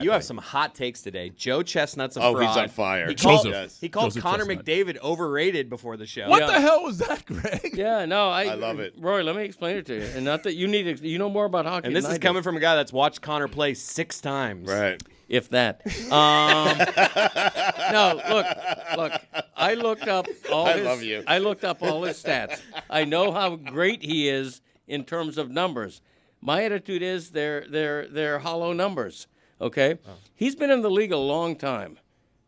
You have some hot takes today. Joe Chestnut's a fraud. He's on fire. He called Joseph Connor Chestnut. McDavid overrated before the show. What the hell was that, Greg? Yeah, no, I love it. Roy, let me explain it to you. And not that you know more about hockey And this than is I do. coming from a guy that's watched Connor play 6 times. Right. If that. No, look. I looked up all I love you. I looked up all his stats. I know how great he is in terms of numbers. My attitude is they're hollow numbers. Okay? Oh. He's been in the league a long time.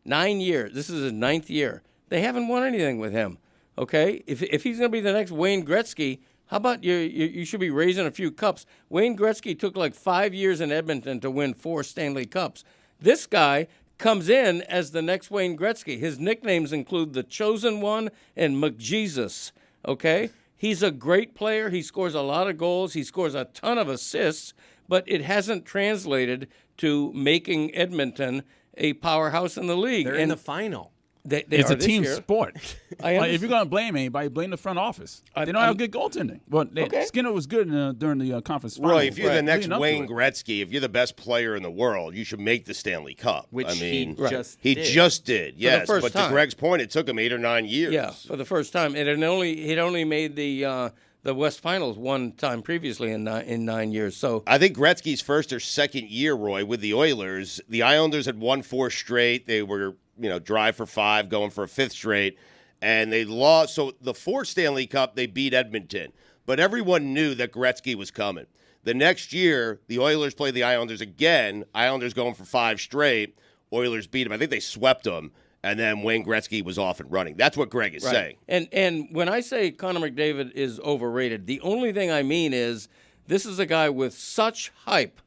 9 years. This is his 9th year. They haven't won anything with him. Okay? If he's going to be the next Wayne Gretzky, how about you should be raising a few cups. Wayne Gretzky took like 5 years in Edmonton to win 4 Stanley Cups. This guy comes in as the next Wayne Gretzky. His nicknames include the Chosen One and McJesus. Okay? He's a great player. He scores a lot of goals. He scores a ton of assists, but it hasn't translated to making Edmonton a powerhouse in the league. They're in the final. It's a team sport. If you're going to blame anybody, blame the front office. They don't have good goaltending. Well, Skinner was good during the conference finals. Roy, if you're the next Wayne Gretzky, if you're the best player in the world, you should make the Stanley Cup. Which he just did. Yes, but time. to Greg's point, it took him 8 or 9 years. Yeah, for the first time. And he'd only made the West Finals one time previously in 9 years. So I think Gretzky's first or second year, Roy, with the Oilers, the Islanders had won 4 straight. They were drive for 5, going for a 5th straight, and they lost. So the 4th Stanley Cup, they beat Edmonton, but everyone knew that Gretzky was coming. The next year, the Oilers played the Islanders again. Islanders going for 5 straight. Oilers beat them. I think they swept them, and then Wayne Gretzky was off and running. That's what Greg is saying. And when I say Connor McDavid is overrated, the only thing I mean is this is a guy with such hype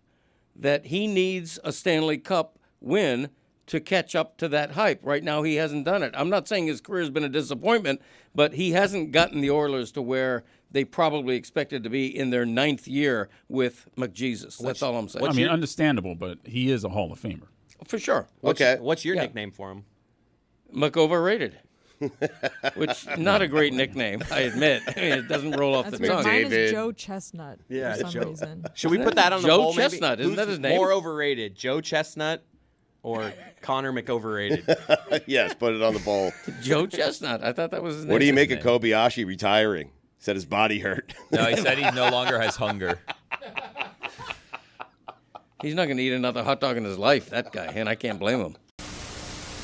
that he needs a Stanley Cup win to catch up to that hype. Right now, he hasn't done it. I'm not saying his career has been a disappointment, but he hasn't gotten the Oilers to where they probably expected to be in their 9th year with McJesus. That's all I'm saying. Understandable, but he is a Hall of Famer. For sure. What's your nickname for him? McOverrated. Which, not a great nickname, I admit. It doesn't roll off the tongue. Mine is Joe Chestnut for some Joe. reason. Should we put that on the poll? Joe Chestnut, isn't that his name? More overrated, Joe Chestnut or Connor McOverrated? Yes, put it on the poll. Joe Chestnut. I thought that was his name. What do you make of Kobayashi retiring? Said his body hurt. No, he said he no longer has hunger. He's not going to eat another hot dog in his life, that guy, and I can't blame him.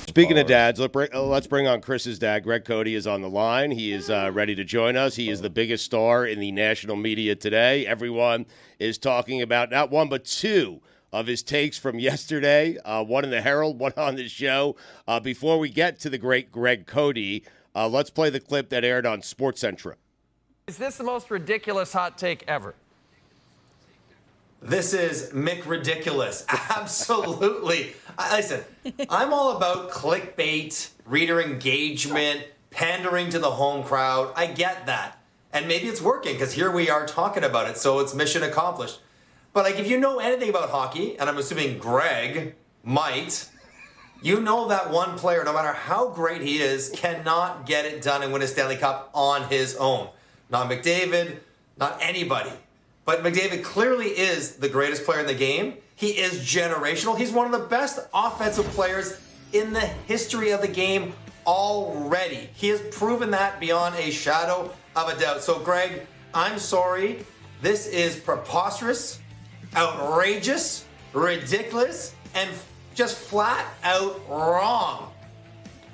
Speaking of dads, let's bring on Chris's dad. Greg Cote is on the line. He is ready to join us. He is the biggest star in the national media today. Everyone is talking about not one but 2 of his takes from yesterday, one in the Herald, one on the show. Before we get to the great Greg Cote, let's play the clip that aired on Sportscentre. Is this the most ridiculous hot take ever? This is Mick ridiculous. Absolutely. Listen, I'm all about clickbait, reader engagement, pandering to the home crowd. I get that. And maybe it's working because here we are talking about it, so it's mission accomplished. But if you know anything about hockey, and I'm assuming Greg might, you know that one player, no matter how great he is, cannot get it done and win a Stanley Cup on his own. Not McDavid, not anybody. But McDavid clearly is the greatest player in the game. He is generational. He's one of the best offensive players in the history of the game already. He has proven that beyond a shadow of a doubt. So, Greg, I'm sorry. This is preposterous, outrageous, ridiculous, and just flat out wrong.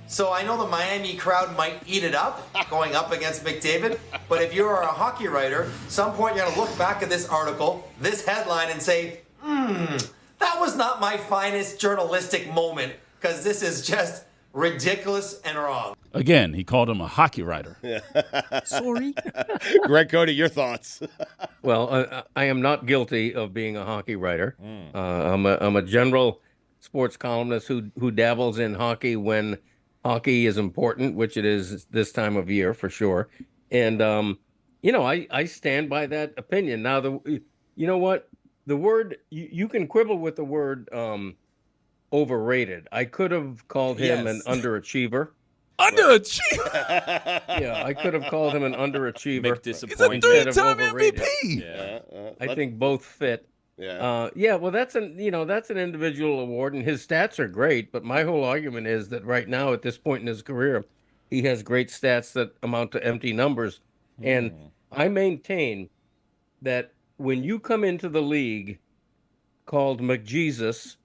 So I know the Miami crowd might eat it up going up against McDavid, but if you're a hockey writer, some point you're going to look back at this article, this headline, and say, that was not my finest journalistic moment, because this is just ridiculous and wrong. Again, he called him a hockey writer. Sorry. Greg Cote, your thoughts? Well, I am not guilty of being a hockey writer. I'm a general sports columnist who dabbles in hockey when hockey is important, which it is this time of year for sure. And, I stand by that opinion. Now, you know what? The word, you can quibble with the word overrated. I could have called him an underachiever. Underachiever? Yeah, I could have called him an underachiever. Disappointed. He's a 3-time MVP. Yeah. I think both fit. Yeah. Well, that's an individual award, and his stats are great. But my whole argument is that right now, at this point in his career, he has great stats that amount to empty numbers. And I maintain that when you come into the league called McJesus,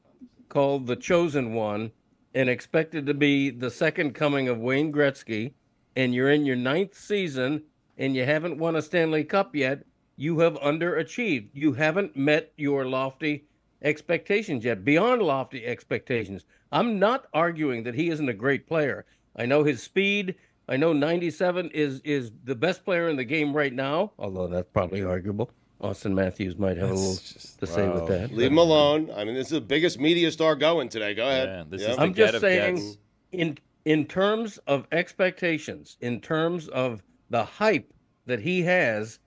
called the Chosen One, and expected to be the second coming of Wayne Gretzky, and you're in your 9th season and you haven't won a Stanley Cup yet, you have underachieved. You haven't met your lofty expectations yet, beyond lofty expectations. I'm not arguing that he isn't a great player. I know his speed. I know 97 is the best player in the game right now, although that's probably arguable. Austin Matthews might have a little to say with that. Leave him alone. I mean, this is the biggest media star going today. Go ahead. Yeah, this is the I'm get just of saying, gets. in terms of expectations, in terms of the hype that he has,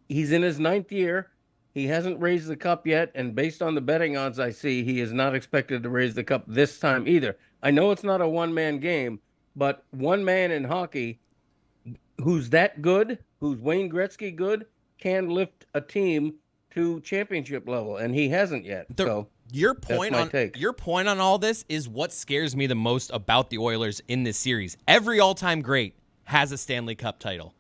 he's in his 9th year. He hasn't raised the cup yet, and based on the betting odds I see, he is not expected to raise the cup this time either. I know it's not a one-man game, but one man in hockey who's that good, who's Wayne Gretzky good, can lift a team to championship level, and he hasn't yet. Your point on all this is what scares me the most about the Oilers in this series. Every all-time great has a Stanley Cup title.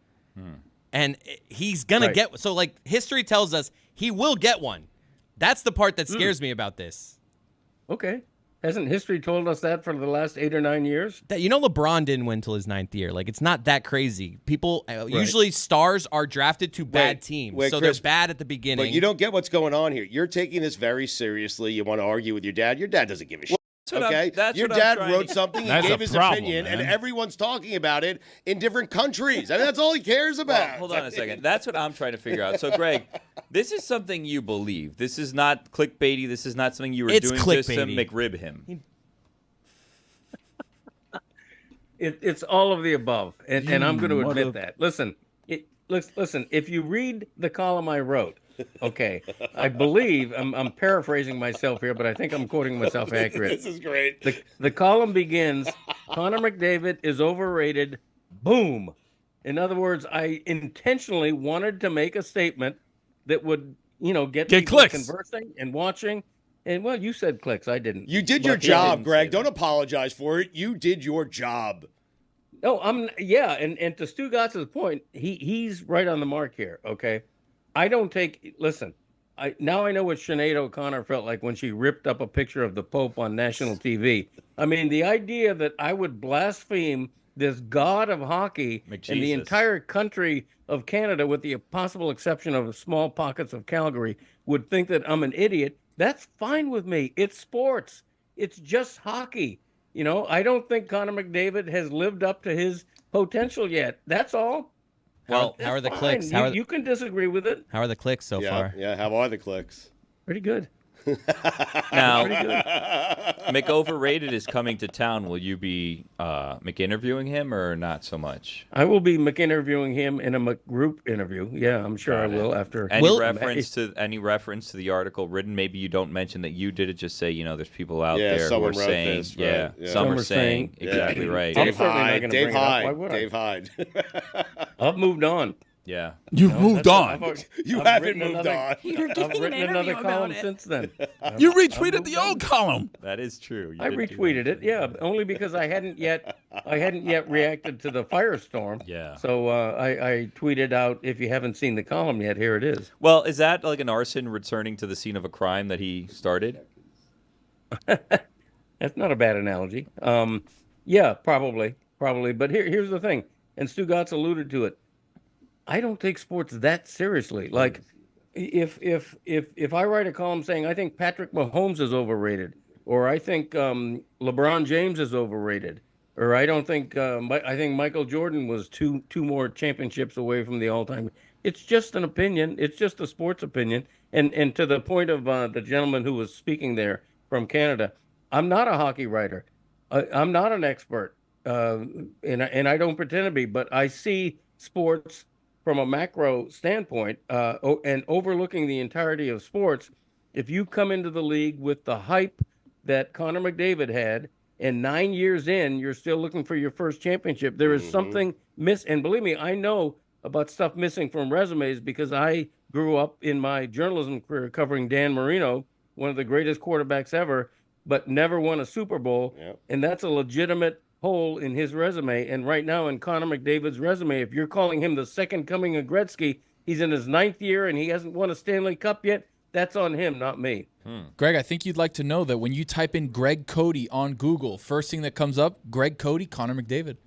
And he's going to get – so, like, history tells us he will get one. That's the part that scares me about this. Okay. Hasn't history told us that for the last 8 or 9 years? That LeBron didn't win till his 9th year. Like, it's not that crazy. People usually stars are drafted to bad teams, so Chris, they're bad at the beginning. But you don't get what's going on here. You're taking this very seriously. You want to argue with your dad. Your dad doesn't give a shit. Okay, your dad wrote something, he gave his opinion, and everyone's talking about it in different countries. I mean, that's all he cares about. Well, hold on a second. That's what I'm trying to figure out. So, Greg, this is something you believe. This is not clickbaity. This is not something you were doing just to McRib him. It's all of the above, and I'm going to admit that. Listen, if you read the column I wrote, okay, I believe I'm paraphrasing myself here, but I think I'm quoting myself accurately. This is great. The column begins, Connor McDavid is overrated, boom. In other words, I intentionally wanted to make a statement that would, get people clicks. conversing and watching. And, well, you said clicks. I didn't. You did your job, Greg. Don't apologize for it. You did your job. No, and to Stugotz's point, he's right on the mark here, okay? I don't take – listen, now I know what Sinead O'Connor felt like when she ripped up a picture of the Pope on national TV. I mean, the idea that I would blaspheme this god of hockey and the entire country of Canada, with the possible exception of small pockets of Calgary, would think that I'm an idiot. That's fine with me. It's sports. It's just hockey. I don't think Connor McDavid has lived up to his potential yet. That's all. Well, how are the clicks? You can disagree with it. How are the clicks so far? Yeah, how are the clicks? Pretty good. Now, McOverrated is coming to town. Will you be McInterviewing him or not so much? I will be McInterviewing him in a McGroup interview. Yeah, I'm sure I will after. Any reference to the article written? Maybe you don't mention that you did it. Just say, there's people out there who are saying, this, right? Some are saying exactly right. Dave Hyde. I've moved on. Yeah. You've moved on. You haven't moved on. I've written another column since then. You retweeted the old column. That is true. I retweeted it, only because I hadn't yet reacted to the firestorm. Yeah. So I tweeted out, if you haven't seen the column yet, here it is. Well, is that like an arson returning to the scene of a crime that he started? That's not a bad analogy. Yeah, probably. But here's the thing, and Stugotz alluded to it. I don't take sports that seriously. Like, if I write a column saying I think Patrick Mahomes is overrated, or I think LeBron James is overrated, or I don't think I think Michael Jordan was two more championships away from the all-time. It's just an opinion. It's just a sports opinion. And to the point of the gentleman who was speaking there from Canada, I'm not a hockey writer. I'm not an expert, and I don't pretend to be. But I see sports from a macro standpoint, and overlooking the entirety of sports. If you come into the league with the hype that Connor McDavid had, and 9 years in, you're still looking for your first championship, there is something miss. And believe me, I know about stuff missing from resumes because I grew up in my journalism career covering Dan Marino, one of the greatest quarterbacks ever, but never won a Super Bowl. Yep. And that's a legitimate hole in his resume. And right now in Connor McDavid's resume, if you're calling him the second coming of Gretzky, he's in his 9th year and he hasn't won a Stanley Cup yet. That's on him, not me. Greg, I think you'd like to know that when you type in Greg Cote on Google, first thing that comes up, Greg Cote, Connor McDavid.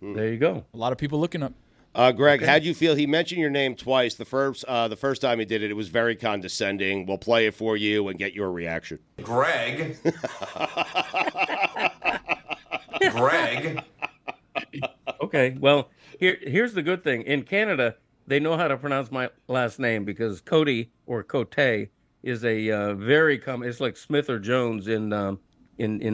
There you go. A lot of people looking up. Greg, how'd you feel? He mentioned your name twice. The first time he did it, it was very condescending. We'll play it for you and get your reaction. Greg. Greg. Okay, well, here's the good thing. In Canada, they know how to pronounce my last name because Cote or Cote is a very common. It's like Smith or Jones in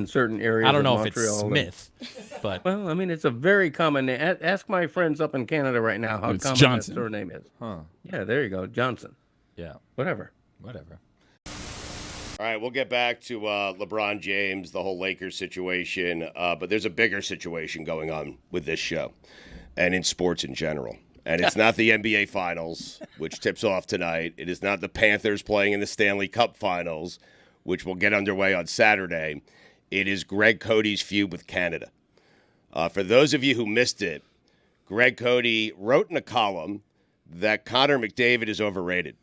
certain areas. I don't know of if Montreal. it's Smith, but Well, I mean, it's a very common name. Ask my friends up in Canada right now how It's common Johnson. that surname is. Huh. Yeah, there you go, Johnson. Yeah. Whatever. All right, we'll get back to LeBron James, the whole Lakers situation, but there's a bigger situation going on with this show and in sports in general. And it's not the NBA Finals, which tips off tonight. It is not the Panthers playing in the Stanley Cup Finals, which will get underway on Saturday. It is Greg Cote's feud with Canada. For those of you who missed it, Greg Cote wrote in a column that Connor McDavid is overrated.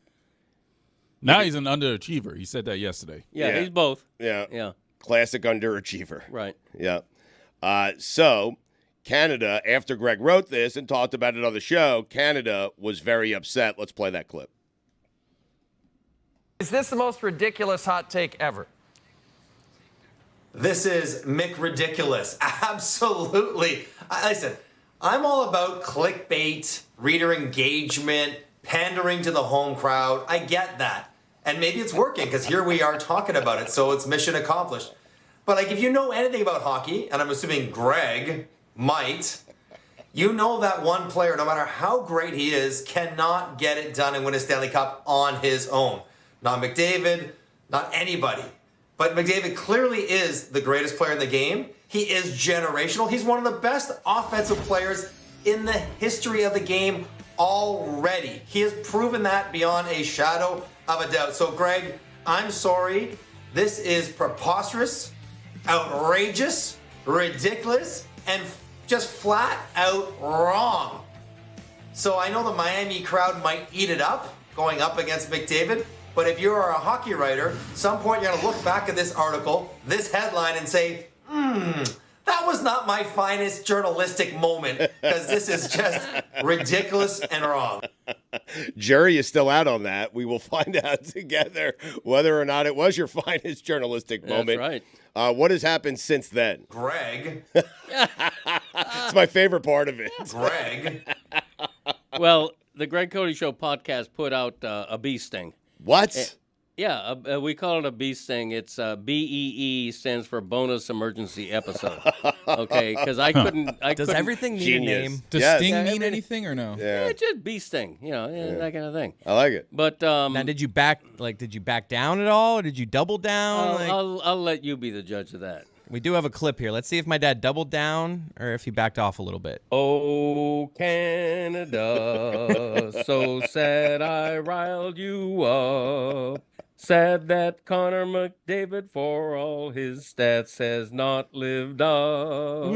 Now he's an underachiever. He said that yesterday. Yeah, he's both. Yeah. Yeah. Classic underachiever. Right. Yeah. So Canada, after Greg wrote this and talked about it on the show, Canada was very upset. Let's play that clip. Is this the most ridiculous hot take ever? This is McRidiculous. Absolutely. Listen, I'm all about clickbait, reader engagement, pandering to the home crowd. I get that. And maybe it's working because here we are talking about it, so it's mission accomplished. But like, if you know anything about hockey, and I'm assuming Greg might, you know that one player, no matter how great he is, cannot get it done and win a Stanley Cup on his own. Not McDavid, not anybody. But McDavid clearly is the greatest player in the game. He is generational. He's one of the best offensive players in the history of the game already. He has proven that beyond a shadow of a doubt. So, Greg, I'm sorry. This is preposterous, outrageous, ridiculous, and just flat out wrong. So I know the Miami crowd might eat it up going up against McDavid, but if you're a hockey writer, some point you're going to look back at this article, this headline, and say, that was not my finest journalistic moment, because this is just ridiculous and wrong. Jury is still out on that. We will find out together whether or not it was your finest journalistic moment. That's right. What has happened since then? Greg. It's my favorite part of it. Greg. Well, the Greg Cote Show podcast put out a bee sting. What? Yeah, we call it a bee sting. It's BEE stands for bonus emergency episode. Okay, because I couldn't. Does everything need Genius. a name? Does Yes. Sting mean anything or no? Yeah. It's just bee sting, that kind of thing. I like it. But Now, did you back down at all, or did you double down? I'll let you be the judge of that. We do have a clip here. Let's see if my dad doubled down or if he backed off a little bit. Oh, Canada, so sad I riled you up. Sad that Connor McDavid, for all his stats, has not lived up.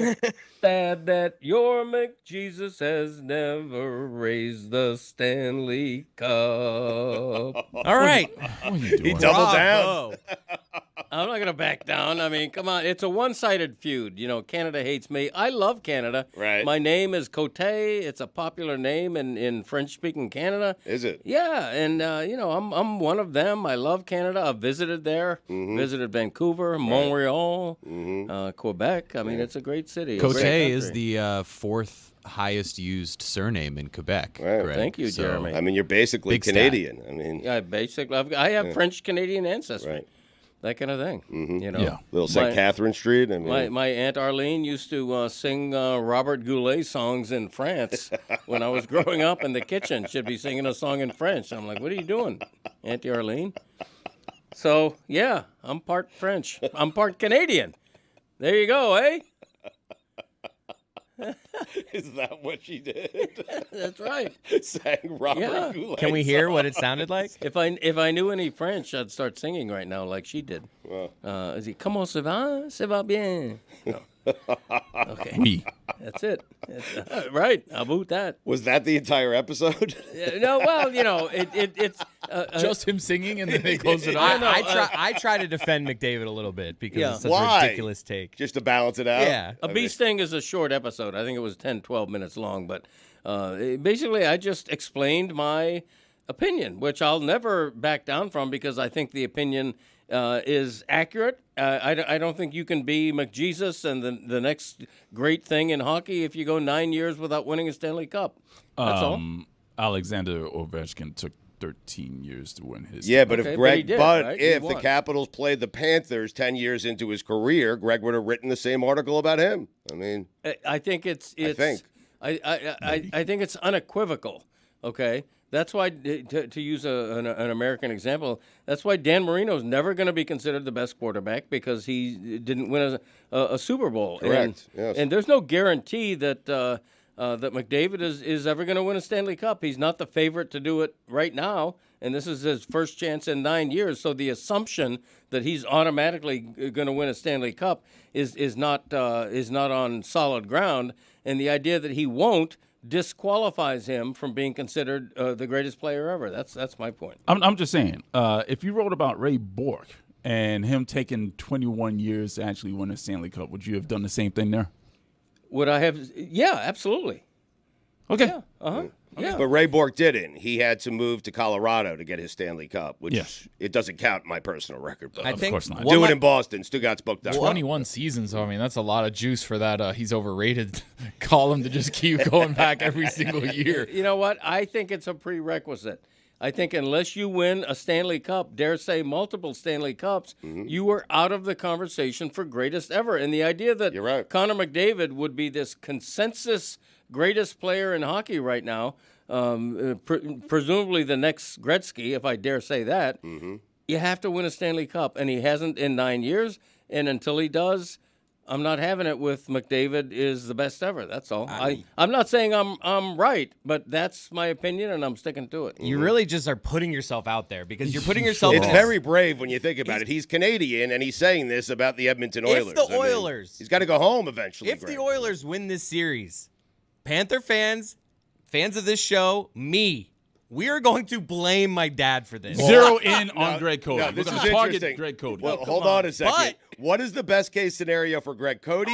Sad that your McJesus has never raised the Stanley Cup. All right. What are you He doing? doubled down. Bravo. I'm not going to back down. I mean, come on. It's a one-sided feud. Canada hates me. I love Canada. Right. My name is Cote. It's a popular name in French-speaking Canada. Is it? Yeah, and, I'm one of them. I love Canada. I've visited there. Visited Vancouver, Montreal, Quebec. I mean, it's a great city. Cote a great is country. the fourth highest used surname in Quebec. Right. Greg. Thank you, So- Jeremy. I mean, you're basically Big stat. Canadian. I mean, Yeah, basically, I have French-Canadian ancestry. right. That kind of thing. Yeah. Little St. My- Catherine Street. I mean, My Aunt Arlene used to sing Robert Goulet songs in France when I was growing up in the kitchen. She'd be singing a song in French. I'm like, what are you doing, Auntie Arlene? So, yeah, I'm part French. I'm part Canadian. There you go, eh? Is that what she did? That's right. Sang Robert Goulet. Can we hear what it sounded like? If I knew any French, I'd start singing right now like she did. Is he comment ça va? Ça va bien. No. Okay. Oui. That's it. Right. How about that? Was that the entire episode? No, well, it's just him singing and then they close it out. I try to defend McDavid a a little bit because it's such Why? a ridiculous take. Just to balance it out? Yeah. A bee sting is a short episode. I think it was 10, 12 minutes long. But basically, I just explained my opinion, which I'll never back down from because I think the opinion is accurate. I don't think you can be McJesus and the next great thing in hockey if you go 9 years without winning a Stanley Cup. That's all. Alexander Ovechkin took 13 years to win his. Yeah, but if right? the Capitals played the Panthers 10 years into his career, Greg would have written the same article about him. I mean, I think I think it's unequivocal. Okay, that's why to use an American example, that's why Dan Marino's never going to be considered the best quarterback because he didn't win a Super Bowl. Correct. Yes. And there's no guarantee that that McDavid is ever going to win a Stanley Cup. He's not the favorite to do it right now, and this is his first chance in 9 years. So the assumption that he's automatically going to win a Stanley Cup is not on solid ground, and the idea that he won't disqualifies him from being considered the greatest player ever. That's my point. I'm just saying, if you wrote about Ray Bork and him taking 21 years to actually win a Stanley Cup, would you have done the same thing there? Would I have? Yeah, absolutely. Okay. Yeah. Uh-huh. Yeah. But Ray Bork didn't. He had to move to Colorado to get his Stanley Cup, which it doesn't count in my personal record. But Of course not. Do it in Boston. Stugotz booked that. 21 seasons, I mean, that's a lot of juice for that. He's overrated column to just keep going back every single year. You know what? I think it's a prerequisite. I think unless you win a Stanley Cup, dare say multiple Stanley Cups, you are out of the conversation for greatest ever. And the idea that Connor McDavid would be this consensus greatest player in hockey right now, presumably the next Gretzky, if I dare say that, you have to win a Stanley Cup. And he hasn't in 9 years. And until he does, I'm not having it with McDavid is the best ever. That's all. I'm not saying I'm right, but that's my opinion, and I'm sticking to it. You really just are putting yourself out there because you're putting yourself. It's very brave when you think about it. He's Canadian, and he's saying this about the Edmonton Oilers. If the Oilers, he's got to go home eventually. If the Oilers win this series, Panther fans of this show, we are going to blame my dad for this. Zero in on Greg Cote. No, We're this going is to target interesting. Greg Cote. Well, hold on a second. What is the best case scenario for Greg Cote,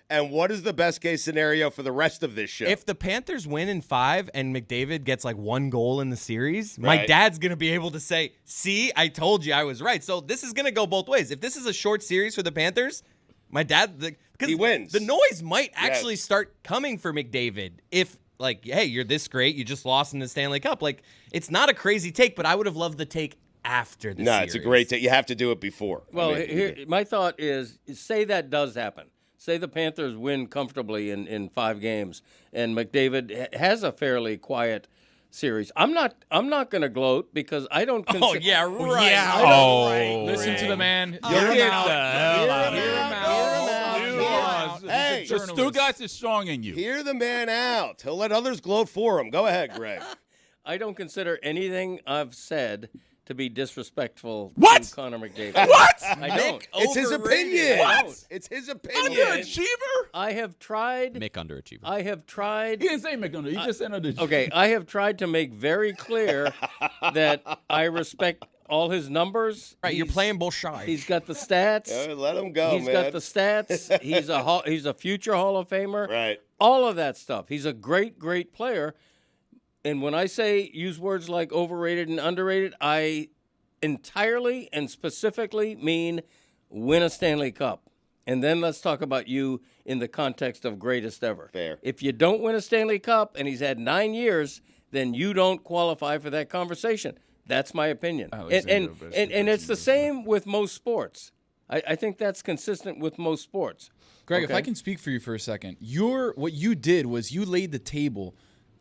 and what is the best case scenario for the rest of this show? If the Panthers win in 5 and McDavid gets like 1 goal in the series, my dad's going to be able to say, see, I told you I was right. So this is going to go both ways. If this is a short series for the Panthers, my dad, because he wins. The noise might actually start coming for McDavid if, like, hey, you're this great. You just lost in the Stanley Cup. Like, it's not a crazy take, but I would have loved the take after the series. No, it's a great take. You have to do it before. Well, my thought is, say that does happen. Say the Panthers win comfortably in 5 games, and McDavid has a fairly quiet series. I'm not going to gloat because I don't consider. Oh yeah, right. Yeah. Listen to the man. Hear him out. Hey, the Stugotz is strong in you. Hear the man out. He'll let others gloat for him. Go ahead, Greg. I don't consider anything I've said to be disrespectful What? to Connor McDavid. What? I don't. It's his opinion. What? It's his opinion. Underachiever? I have tried. Mick underachiever. I have tried. He didn't say McDonough. He just said underachiever. Okay, I have tried to make very clear that I respect all his numbers. Right, you're playing both sides. He's got the stats. Let him go, He's got the stats. He's a future Hall of Famer. Right. All of that stuff. He's a great, great player. And when I say use words like overrated and underrated, I entirely and specifically mean win a Stanley Cup. And then let's talk about you in the context of greatest ever. Fair. If you don't win a Stanley Cup and he's had 9 years, then you don't qualify for that conversation. That's my opinion. And it's the same with most sports. I think that's consistent with most sports. Greg, if I can speak for you for a second, what you did was you laid the table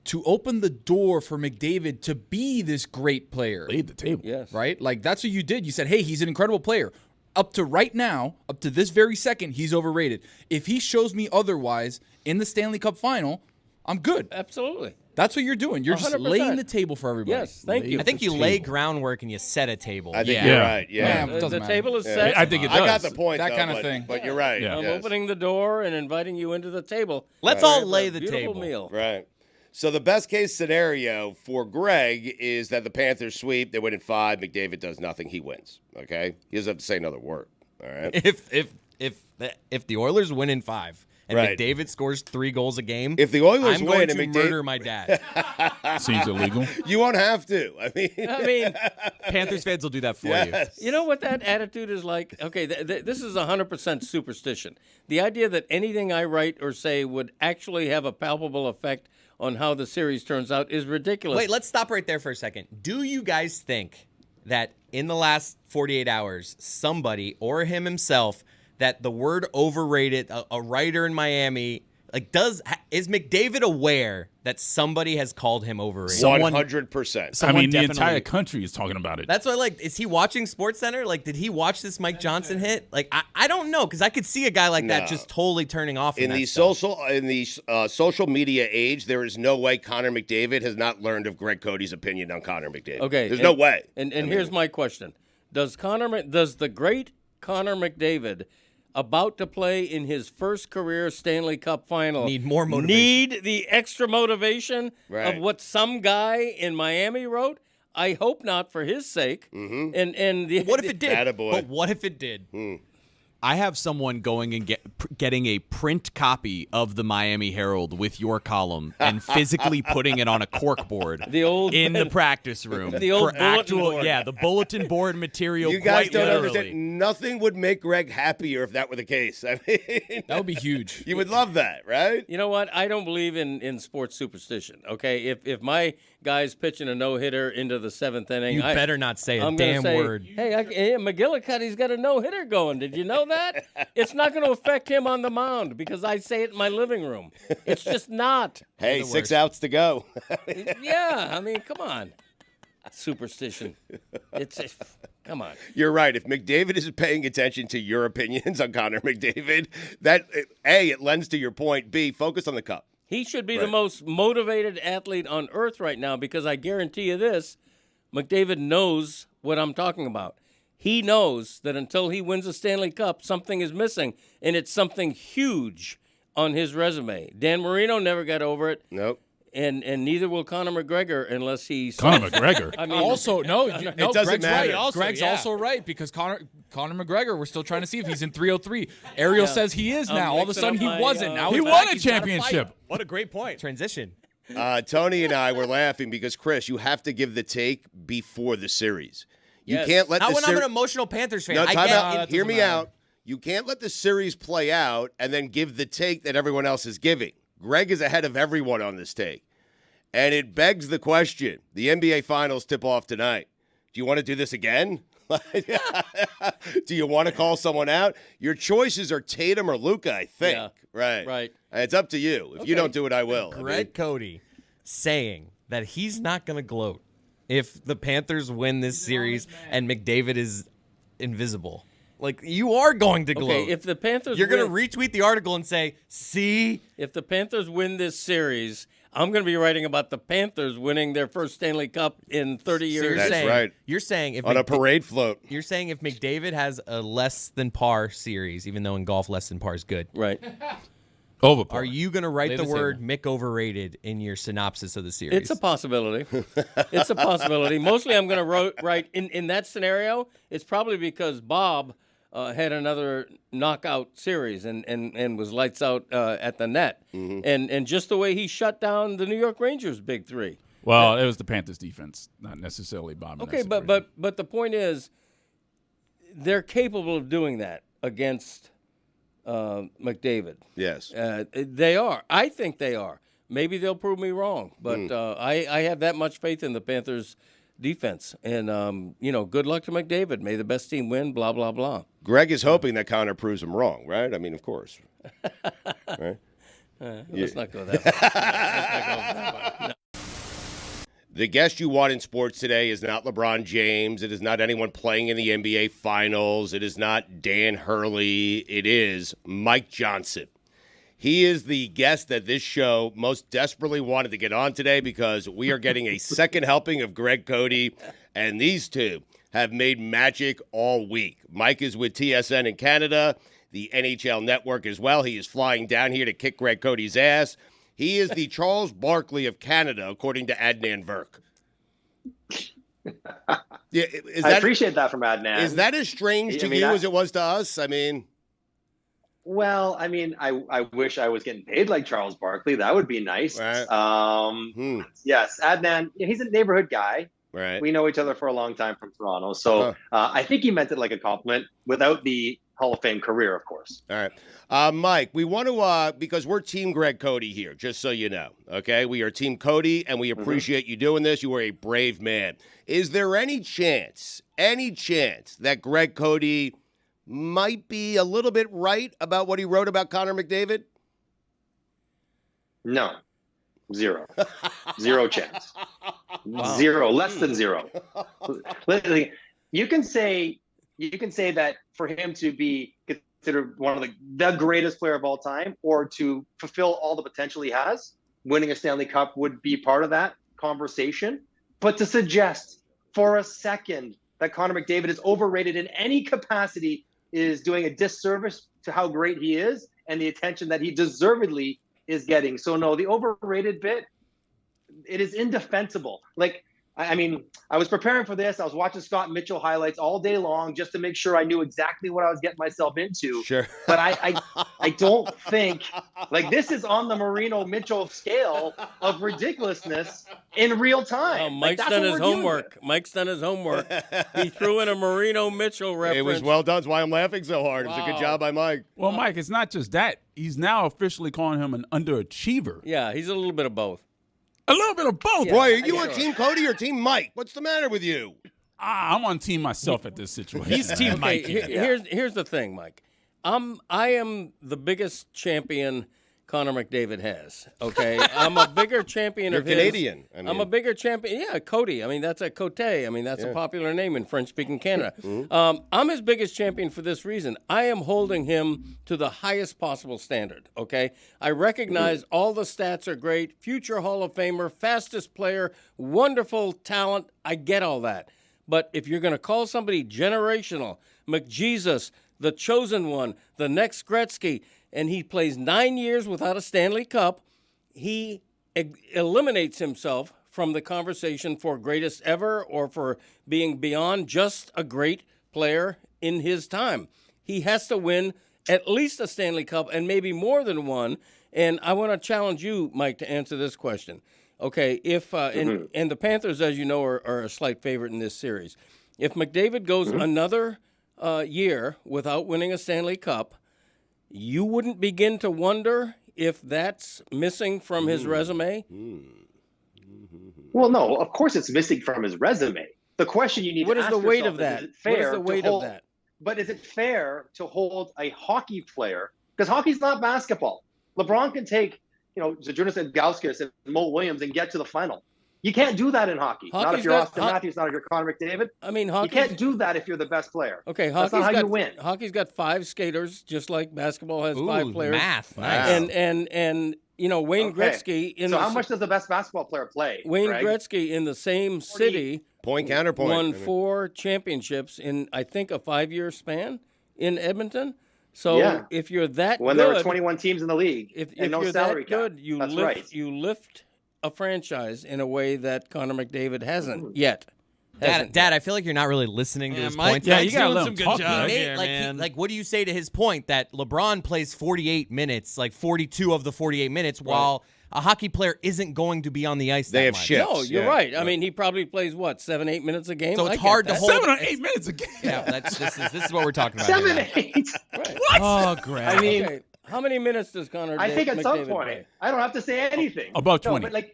to open the door for McDavid to be this great player. Laid the table. Yes. Right? Like, that's what you did. You said, hey, he's an incredible player. Up to right now, up to this very second, he's overrated. If he shows me otherwise in the Stanley Cup final, I'm good. Absolutely. That's what you're doing. You're just 100%. laying the table for everybody. Yes, thank you. I think you lay groundwork and you set a table. I think you're right. Yeah. The table is set. I think it does. I got the point. That though, kind of but, thing. But you're right. Yeah. I'm yes. opening the door and inviting you into the table. Let's Right. all lay the Beautiful table. meal. Right. So the best case scenario for Greg is that the Panthers sweep. They win in 5. McDavid does nothing. He wins. Okay. He doesn't have to say another word. All right. If the Oilers win in 5 and Right. McDavid scores 3 goals a game, If the Oilers I'm win going and to McDavid murder my dad. Seems illegal. You won't have to. I mean, Panthers fans will do that for yes. you know what that attitude is like? Okay, this is 100% superstition. The idea that anything I write or say would actually have a palpable effect on how the series turns out is ridiculous. Wait, let's stop right there for a second. Do you guys think that in the last 48 hours, somebody or him himself, that the word overrated, a writer in Miami, is McDavid aware that somebody has called him overrated? 100%. I mean, the definitely- entire country is talking about it. That's why, is he watching SportsCenter? Did he watch this Mike Johnson hit? I don't know, because I could see a guy like that just totally turning off. In the social media age, there is no way Connor McDavid has not learned of Greg Cote's opinion on Connor McDavid. Okay, there's no way. And here's my question: Does the great Connor McDavid, about to play in his first career Stanley Cup final, need more motivation? Need the extra motivation Right. of what some guy in Miami wrote? I hope not, for his sake. Mm-hmm. And What if it did? Attaboy. But what if it did? I have someone going and getting a print copy of the Miami Herald with your column and physically putting it on a corkboard in the practice room. The old for bulletin board. Yeah, the bulletin board material. You guys quite don't literally. understand. Nothing would make Greg happier if that were the case. I mean, That would be huge. you would love that, right? You know what? I don't believe in sports superstition. Okay, if my guy's pitching a no-hitter into the 7th inning, You better not say a I'm gonna damn say, word. Hey, McGillicuddy's got a no-hitter going. Did you know that? It's not going to affect him on the mound because I say it in my living room. It's just not. Hey, 6 outs to go. Yeah, I mean, come on. Superstition. Come on. You're right. If McDavid is paying attention to your opinions on Connor McDavid, that A, it lends to your point. B, focus on the cup. He should be the most motivated athlete on earth right now because I guarantee you this, McDavid knows what I'm talking about. He knows that until he wins a Stanley Cup, something is missing, and it's something huge on his resume. Dan Marino never got over it. Nope. And neither will Conor McGregor unless he... Conor McGregor. I mean, Also, doesn't Greg's matter. right. Greg's also right because Connor McGregor, we're still trying to see if he's in 303. Ariel says he is now. All of a mixing sudden, up he my, wasn't. Now He he's won back. a He's gotta fight. championship. What a great point. Transition. Tony and I were laughing because, Chris, you have to give the take before the series. You Yes. can't let Not the when I'm an emotional Panthers fan. No, I time get out. it. Hear me matter. out. You can't let the series play out and then give the take that everyone else is giving. Greg is ahead of everyone on this take. And it begs the question. The NBA Finals tip off tonight. Do you want to do this again? Do you want to call someone out? Your choices are Tatum or Luka, I think. Yeah. Right. Right. It's up to you. If you don't do it, I will. Greg Cote saying that he's not going to gloat if the Panthers win this series and McDavid is invisible. You are going to gloat. okay, if the Panthers You're going to win- retweet the article and say, see? If the Panthers win this series, I'm going to be writing about the Panthers winning their first Stanley Cup in 30 So years. you're That's saying, right. You're saying if On a parade float. You're saying if McDavid has a less than par series, even though in golf less than par is good, Right. Over. are you going to write Lay the the word Mick Overrated in your synopsis of the series? It's a possibility. It's a possibility. Mostly I'm going to write in that scenario, it's probably because Bob had another knockout series and was lights out at the net. And just the way he shut down the New York Rangers' big three. Well, it was the Panthers' defense, not necessarily Bob. Okay, but the point is, they're capable of doing that against McDavid. Yes. They are. I think they are. Maybe they'll prove me wrong, but I have that much faith in the Panthers' defense. And good luck to McDavid. May the best team win. Blah blah blah. Greg is hoping that Connor proves him wrong, right? I mean, of course. Right? Let's not go that far. The guest you want in sports today is not LeBron James. It is not anyone playing in the NBA Finals. It is not Dan Hurley. It is Mike Johnson. He is the guest that this show most desperately wanted to get on today because we are getting a second helping of Greg Cote, and these two have made magic all week. Mike is with TSN in Canada, the NHL Network as well. He is flying down here to kick Greg Cote's ass. He is the Charles Barkley of Canada, according to Adnan Virk. Yeah, I appreciate that from Adnan. Is that as strange to you as it was to us? Well, I wish I was getting paid like Charles Barkley. That would be nice. Right. Yes, Adnan, he's a neighborhood guy. Right. We know each other for a long time from Toronto. So I think he meant it like a compliment without the Hall of Fame career, of course. All right. Mike, we want to, because we're Team Greg Cote here, just so you know, okay? We are Team Cote, and we appreciate you doing this. You are a brave man. Is there any chance that Greg Cote might be a little bit right about what he wrote about Connor McDavid? No. Zero. Zero chance. Wow. Zero. Less than zero. You can say that for him to be considered one of the greatest player of all time, or to fulfill all the potential he has, winning a Stanley Cup would be part of that conversation. But to suggest for a second that Connor McDavid is overrated in any capacity is doing a disservice to how great he is and the attention that he deservedly is getting. So no, the overrated bit, it is indefensible. I was preparing for this. I was watching Scott Mitchell highlights all day long just to make sure I knew exactly what I was getting myself into. Sure. But I don't think, this is on the Marino Mitchell scale of ridiculousness in real time. Oh, Mike's done his homework. Mike's done his homework. He threw in a Marino Mitchell reference. It was well done. That's why I'm laughing so hard. Wow. It was a good job by Mike. Well, Mike, it's not just that. He's now officially calling him an underachiever. Yeah, he's a little bit of both. A little bit of both. Yeah, Boy, are you on Team Cote or Team Mike? What's the matter with you? I'm on Team myself at this situation. He's Team Mike. Here's the thing, Mike. I am the biggest champion Connor McDavid has. Okay, I'm a bigger champion You're of Canadian. his. I'm a bigger champion. Yeah, Cote. That's a Cote. That's a popular name in French-speaking Canada. I'm his biggest champion for this reason. I am holding him to the highest possible standard. Okay, I recognize all the stats are great. Future Hall of Famer, fastest player, wonderful talent. I get all that. But if you're going to call somebody generational, McJesus, the chosen one, the next Gretzky, and he plays 9 years without a Stanley Cup, he eliminates himself from the conversation for greatest ever or for being beyond just a great player in his time. He has to win at least a Stanley Cup and maybe more than one. And I want to challenge you, Mike, to answer this question. Okay, if and the Panthers, as you know, are a slight favorite in this series. If McDavid goes another year without winning a Stanley Cup, you wouldn't begin to wonder if that's missing from his resume? Well, no, of course it's missing from his resume. The question you need to ask yourself is, what is the weight of that? But is it fair to hold a hockey player? Because hockey's not basketball. LeBron can take, Zydrunas Ilgauskas and Mo Williams and get to the final. You can't do that in hockey. Not if you're Austin Matthews, not if you're Connor McDavid. You can't do that if you're the best player. Okay, that's not how you win. Hockey's got 5 skaters, just like basketball has 5 players. Math. Nice. And Wayne Gretzky. How much does the best basketball player play? Wayne Gretzky in the same city. Point counterpoint. Won 4 championships in, I think, a 5-year span in Edmonton. So if you're that when good, there were 21 teams in the league, if no you're salary that good, cap. you lift a franchise in a way that Connor McDavid hasn't yet. Dad, I feel like you're not really listening to his Mike, points. Yeah, you got doing some good job here, man. What do you say to his point that LeBron plays 48 minutes, 42 of the 48 minutes, while a hockey player isn't going to be on the ice they that have much? shifts. No, you're right. I mean, he probably plays, 7-8 minutes a game? So it's hard to hold. 7 or 8 minutes a game. Yeah, this is what we're talking about. 7, 8. What? Oh, great. I mean, okay. How many minutes does Connor I think at some McDavid point, play? I don't have to say anything. About 20. No,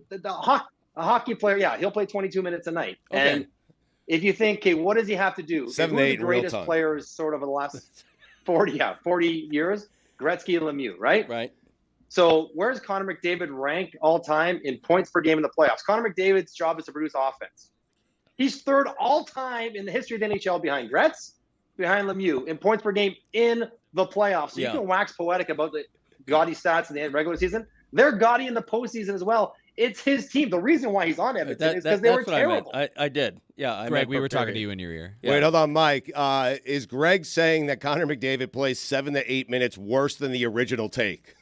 but a hockey player, he'll play 22 minutes a night. Okay. And if you think, okay, what does he have to do? 7 Who to are 8 the in real greatest time. players sort of in the last 40 years? Gretzky and Lemieux, right? Right. So where's Connor McDavid ranked all time in points per game in the playoffs? Connor McDavid's job is to produce offense. He's third all time in the history of the NHL behind Gretz, behind Lemieux in points per game in the playoffs. So you can wax poetic about gaudy stats in the regular season. They're gaudy in the postseason as well. It's his team. The reason why he's on Edmonton is because they were terrible. I did. Yeah, Greg, we were talking to you in your ear. Yeah. Wait, hold on, Mike. Is Greg saying that Connor McDavid plays 7 to 8 minutes worse than the original take?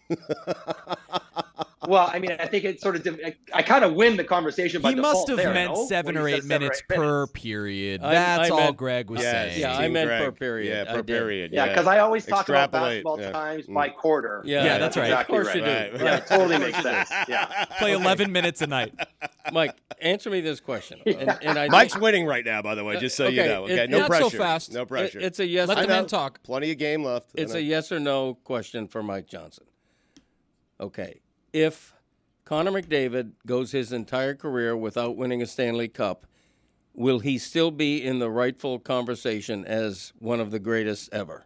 Well, I mean, I think it's sort of – I kind of win the conversation by default. He must have there, meant no? 7 or 8 minutes per period. I That's all meant, Greg was saying. Yeah, I meant per period. Yeah, per period. Yeah, because I always talk about Extrapolate, basketball times by quarter. Yeah, that's right. Exactly of course you do. Right. Yeah, it totally makes sense. Yeah. Play 11 minutes a night. Mike, answer me this question. And I Mike's winning right now, by the way, just so you know. Okay, no not pressure. so fast. No pressure. It's a yes. Let the men talk. Plenty of game left. It's a yes or no question for Mike Johnson. Okay, if Connor McDavid goes his entire career without winning a Stanley Cup, will he still be in the rightful conversation as one of the greatest ever?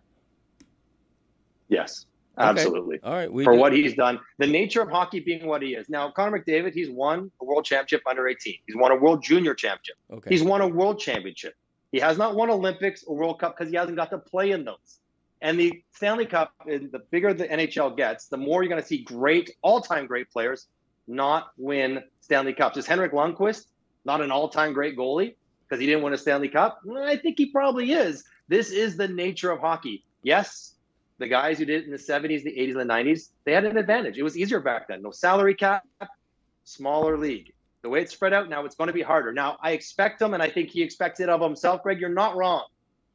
Yes, absolutely. All right. For what he's done. The nature of hockey being what he is. Now, Connor McDavid, he's won a world championship under 18. He's won a world junior championship. Okay. He's won a world championship. He has not won Olympics or World Cup because he hasn't got to play in those. And the Stanley Cup, the bigger the NHL gets, the more you're going to see great, all-time great players not win Stanley Cups. Is Henrik Lundqvist not an all-time great goalie because he didn't win a Stanley Cup? Well, I think he probably is. This is the nature of hockey. Yes, the guys who did it in the 70s, the 80s, and the 90s, they had an advantage. It was easier back then. No salary cap, smaller league. The way it's spread out now, it's going to be harder. Now, I expect him, and I think he expects it of himself. Greg, you're not wrong.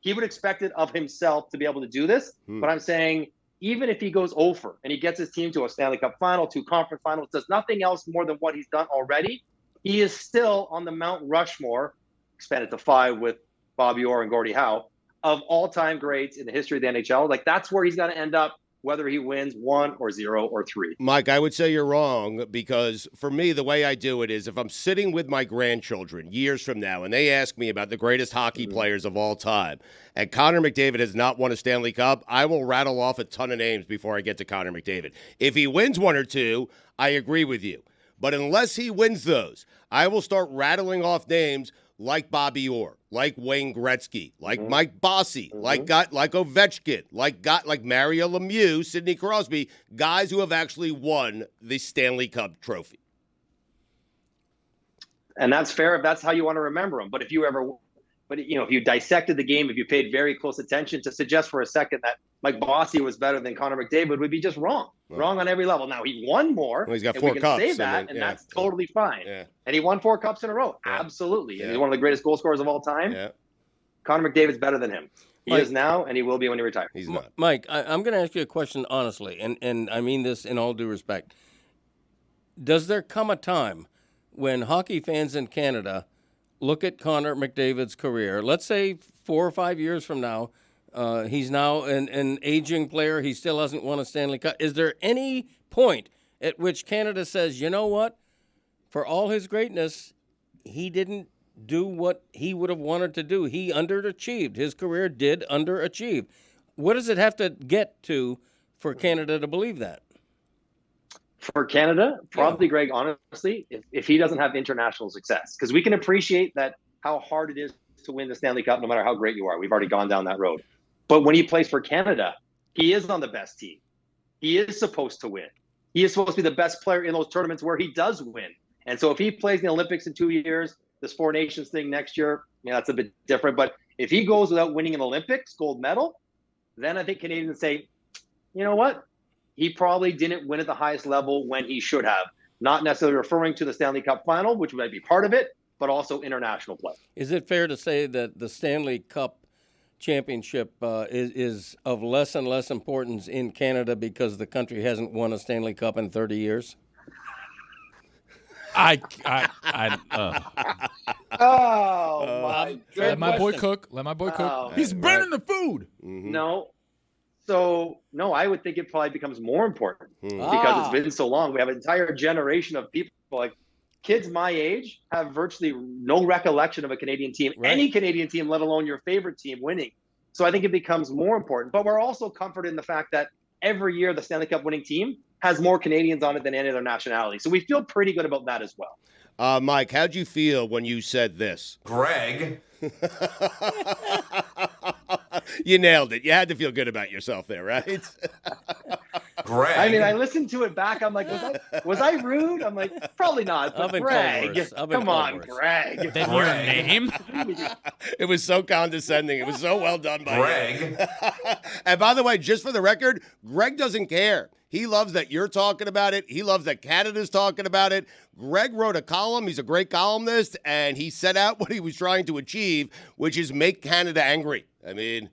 He would expect it of himself to be able to do this. But I'm saying even if he goes over and he gets his team to a Stanley Cup final, 2 conference finals, does nothing else more than what he's done already, he is still on the Mount Rushmore, expanded to 5 with Bobby Orr and Gordie Howe, of all-time greats in the history of the NHL. Like, that's where he's going to end up, whether he wins 1 or 0 or 3. Mike, I would say you're wrong because for me, the way I do it is if I'm sitting with my grandchildren years from now and they ask me about the greatest hockey players of all time and Connor McDavid has not won a Stanley Cup, I will rattle off a ton of names before I get to Connor McDavid. If he wins 1 or 2, I agree with you. But unless he wins those, I will start rattling off names like Bobby Orr, like Wayne Gretzky, like Mike Bossy, like Ovechkin, like Mario Lemieux, Sidney Crosby, guys who have actually won the Stanley Cup trophy. And that's fair if that's how you want to remember them. But if you dissected the game, if you paid very close attention, to suggest for a second that Mike Bossy was better than Connor McDavid would be just wrong. Wrong on every level. Now, he won more. Well, he's got and 4 we can cups. say that, and that's totally fine. Yeah. And he won 4 cups in a row. Yeah. Absolutely. Yeah. And he's one of the greatest goal scorers of all time. Yeah. Connor McDavid's better than him. He is now, and he will be when he retires. He's not. Mike, I'm going to ask you a question honestly, and I mean this in all due respect. Does there come a time when hockey fans in Canada look at Connor McDavid's career, let's say 4 or 5 years from now, he's now an aging player, he still hasn't won a Stanley Cup. Is there any point at which Canada says, you know what, for all his greatness, he didn't do what he would have wanted to do. He underachieved. His career did underachieve. What does it have to get to for Canada to believe that? For Canada, probably, Greg, honestly, if he doesn't have international success, because we can appreciate that how hard it is to win the Stanley Cup no matter how great you are. We've already gone down that road. But when he plays for Canada, he is on the best team. He is supposed to win. He is supposed to be the best player in those tournaments where he does win. And so if he plays in the Olympics in 2 years, this 4 Nations thing next year, that's a bit different. But if he goes without winning an Olympics gold medal, then I think Canadians say, you know what? He probably didn't win at the highest level when he should have. Not necessarily referring to the Stanley Cup final, which might be part of it, but also international play. Is it fair to say that the Stanley Cup championship is of less and less importance in Canada because the country hasn't won a Stanley Cup in 30 years? Oh, my Let my boy cook. Let my boy cook. He's burning the food. No. So, no, I would think it probably becomes more important because it's been so long. We have an entire generation of people, like kids my age, have virtually no recollection of a Canadian team, any Canadian team, let alone your favorite team winning. So I think it becomes more important. But we're also comforted in the fact that every year the Stanley Cup winning team has more Canadians on it than any other nationality. So we feel pretty good about that as well. Mike, how'd you feel when you said this? Greg. You nailed it. You had to feel good about yourself there, right? Greg. I mean, I listened to it back. I'm like, was I rude? I'm like, probably not. But Greg, come on, Greg. Then your name? It was so condescending. It was so well done by Greg. And by the way, just for the record, Greg doesn't care. He loves that you're talking about it. He loves that Canada's talking about it. Greg wrote a column. He's a great columnist, and he set out what he was trying to achieve, which is make Canada angry. I mean,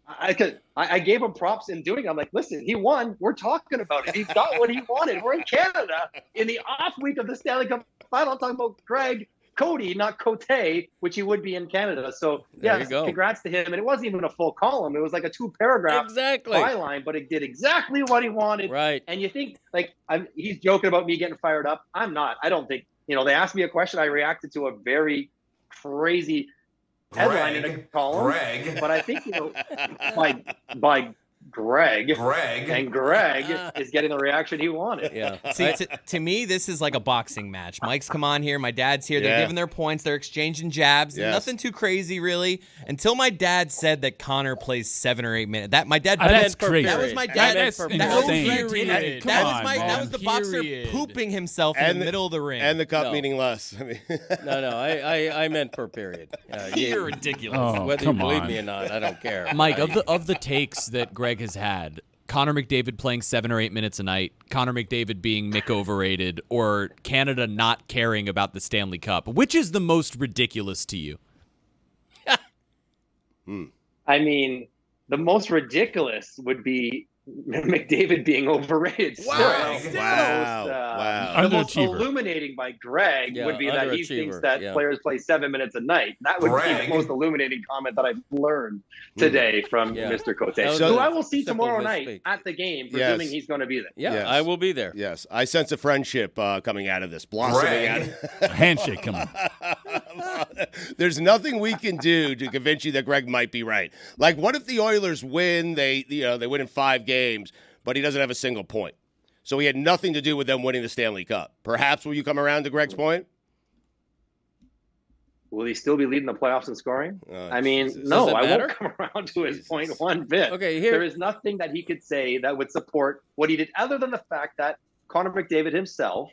I gave him props in doing it. I'm like, listen, he won. We're talking about it. He got what he wanted. We're in Canada in the off week of the Stanley Cup Final. I'm talking about Greg Cote, not Cote, which he would be in Canada. So, yeah, congrats to him. And it wasn't even a full column. It was like a 2-paragraph byline, but it did exactly what he wanted. Right. And you think, like, he's joking about me getting fired up. I'm not. I don't think, they asked me a question. I reacted to a very crazy headline in a column. But I think, by Greg and Greg is getting the reaction he wanted. Yeah. See, to me, this is like a boxing match. Mike's come on here. My dad's here. They're giving their points. They're exchanging jabs. Yes. Nothing too crazy, really. Until my dad said that Connor plays 7 or 8 minutes. That my dad. That's crazy. That was my dad. That's insane. That was the boxer pooping himself in the middle of the ring. And the cup meaning less. I mean, no. I meant per period. You're ridiculous. Whether you believe me or not, I don't care. Mike, of the takes that Greg has had, Connor McDavid playing 7 or 8 minutes a night, Connor McDavid being Mick overrated, or Canada not caring about the Stanley Cup, which is the most ridiculous to you? I mean, the most ridiculous would be McDavid being overrated. Wow. The most illuminating by Greg would be that he thinks that players play 7 minutes a night. That would be the most illuminating comment that I've learned today from Mr. Cote, who I will see tomorrow night at the game, presuming he's going to be there. Yeah, I will be there. Yes, I sense a friendship coming out of this, blossoming out. A handshake coming. There's nothing we can do to convince you that Greg might be right. Like, what if the Oilers win? They win in 5 games, but he doesn't have a single point. So he had nothing to do with them winning the Stanley Cup. Perhaps will you come around to Greg's point? Will he still be leading the playoffs in scoring? I mean, no, I won't come around to his point one bit. Okay, there is nothing that he could say that would support what he did, other than the fact that Connor McDavid himself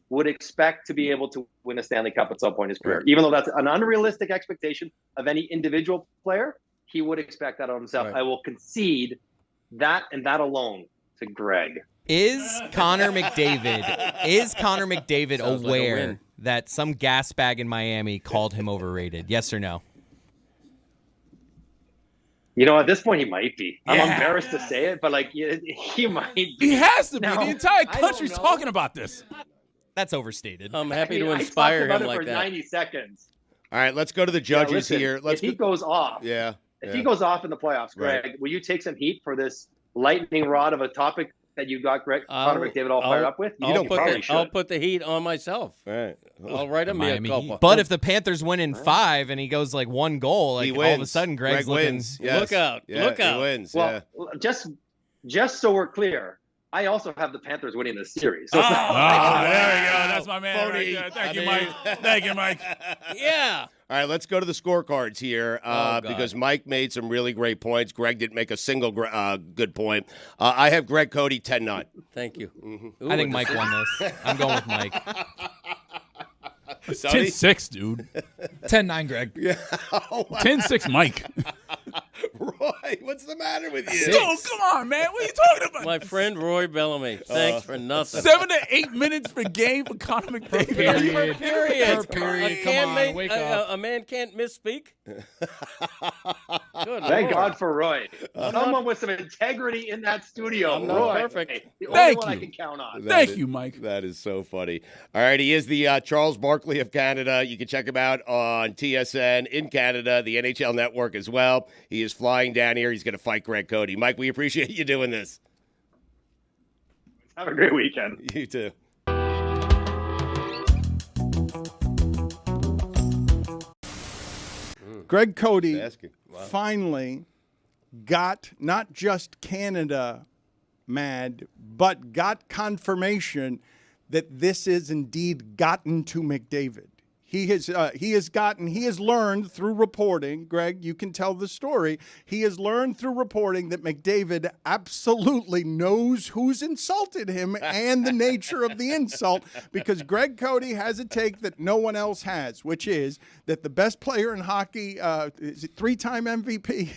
would expect to be able to win a Stanley Cup at some point in his career. Even though that's an unrealistic expectation of any individual player, he would expect that of himself. Right. I will concede that and that alone to Greg. Is Connor McDavid aware that some gas bag in Miami called him overrated? Yes or no? At this point, he might be. I'm embarrassed to say it, but he might be. He has to be. The entire country's talking about this. That's overstated. I'm happy to inspire him like for that. 90 seconds. All right, let's go to the judges here. If he goes off, if he goes off in the playoffs, Greg, will you take some heat for this lightning rod of a topic that you got Connor McDavid all fired up with? I'll put the heat on myself. Right. I'll write him a couple. But if the Panthers win in 5 and he goes 1 goal, all of a sudden Greg wins. Yes. Look out. Look out. He wins. Well, just so we're clear, I also have the Panthers winning this series. So there we go. That's my man right there. Thank you, Mike. Thank you, Mike. Yeah. All right, let's go to the scorecards here because Mike made some really great points. Greg didn't make a single good point. I have Greg Cote 10-9. Thank you. Ooh, I think Mike won this. I'm going with Mike. 10-6, dude. 10-9, Greg. Yeah. Oh, wow. 10-6, Mike. Roy, what's the matter with you? Yo, come on, man. What are you talking about? My friend Roy Bellamy. Thanks for nothing. 7 to 8 minutes per game for Connor McDavid. Per period. Come on, wake up. A man can't misspeak. Thank God for Roy. Someone with some integrity in that studio. I'm not Roy, perfect. The only one I can count on. Thank you, Mike. That is so funny. All right, he is the Charles Barkley of Canada. You can check him out on TSN in Canada, the NHL Network as well. He is flying down here. He's going to fight Greg Cote. Mike, we appreciate you doing this. Have a great weekend. You too. Greg Cote finally got not just Canada mad, but got confirmation that this is indeed gotten to McDavid. He has learned through reporting. Greg, you can tell the story. He has learned through reporting that McDavid absolutely knows who's insulted him and the nature of the insult, because Greg Cote has a take that no one else has, which is that the best player in hockey, is it 3-time MVP?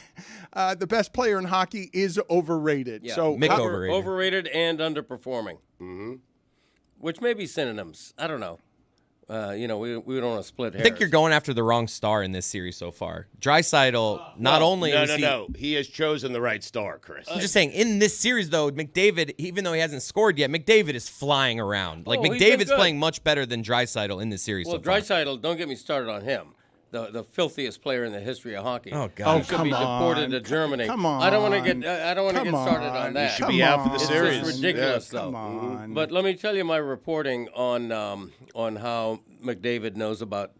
The best player in hockey is overrated. Yeah. So Mick overrated. Overrated and underperforming, which may be synonyms. I don't know. We don't want to split hairs. I think you're going after the wrong star in this series so far. Draisaitl, not only No. He has chosen the right star, Chris. I'm just saying, in this series, though, McDavid, even though he hasn't scored yet, McDavid is flying around. Like, McDavid's playing much better than Draisaitl in this series so far. Well, Draisaitl, don't get me started on him. The filthiest player in the history of hockey. Oh, God. He should be deported to Germany. Come on. I don't want to get started on that. He should be out for the series. It's ridiculous, though. Come on. But let me tell you my reporting on how McDavid knows about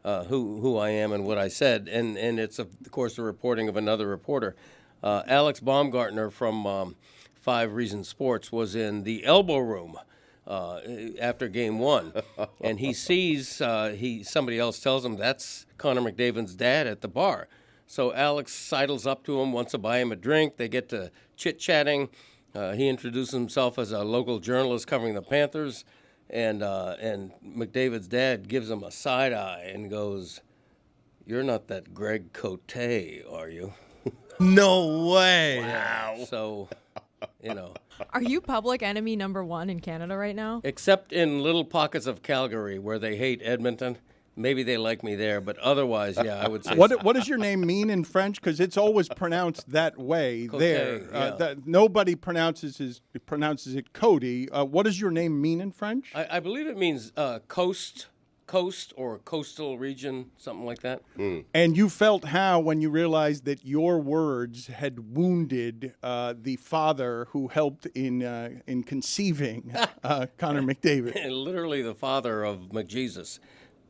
who I am and what I said, and it's of course the reporting of another reporter, Alex Baumgartner from 5 Reasons Sports was in the elbow room after Game 1, and he sees somebody else tells him that's Connor McDavid's dad at the bar. So Alex sidles up to him, wants to buy him a drink. They get to chit-chatting. He introduces himself as a local journalist covering the Panthers, and McDavid's dad gives him a side eye and goes, "You're not that Greg Cote, are you?" No way. Wow. So, Are you public enemy number 1 in Canada right now? except in little pockets of Calgary where they hate Edmonton. Maybe they like me there, but otherwise, yeah, I would say. What does your name mean in French? Because it's always pronounced that way Cote, there. yeah. Nobody pronounces it Cody. What does your name mean in French? I believe it means coast or coastal region, something like that. And you felt how when you realized that your words had wounded the father who helped in conceiving Connor McDavid? Literally the father of McJesus.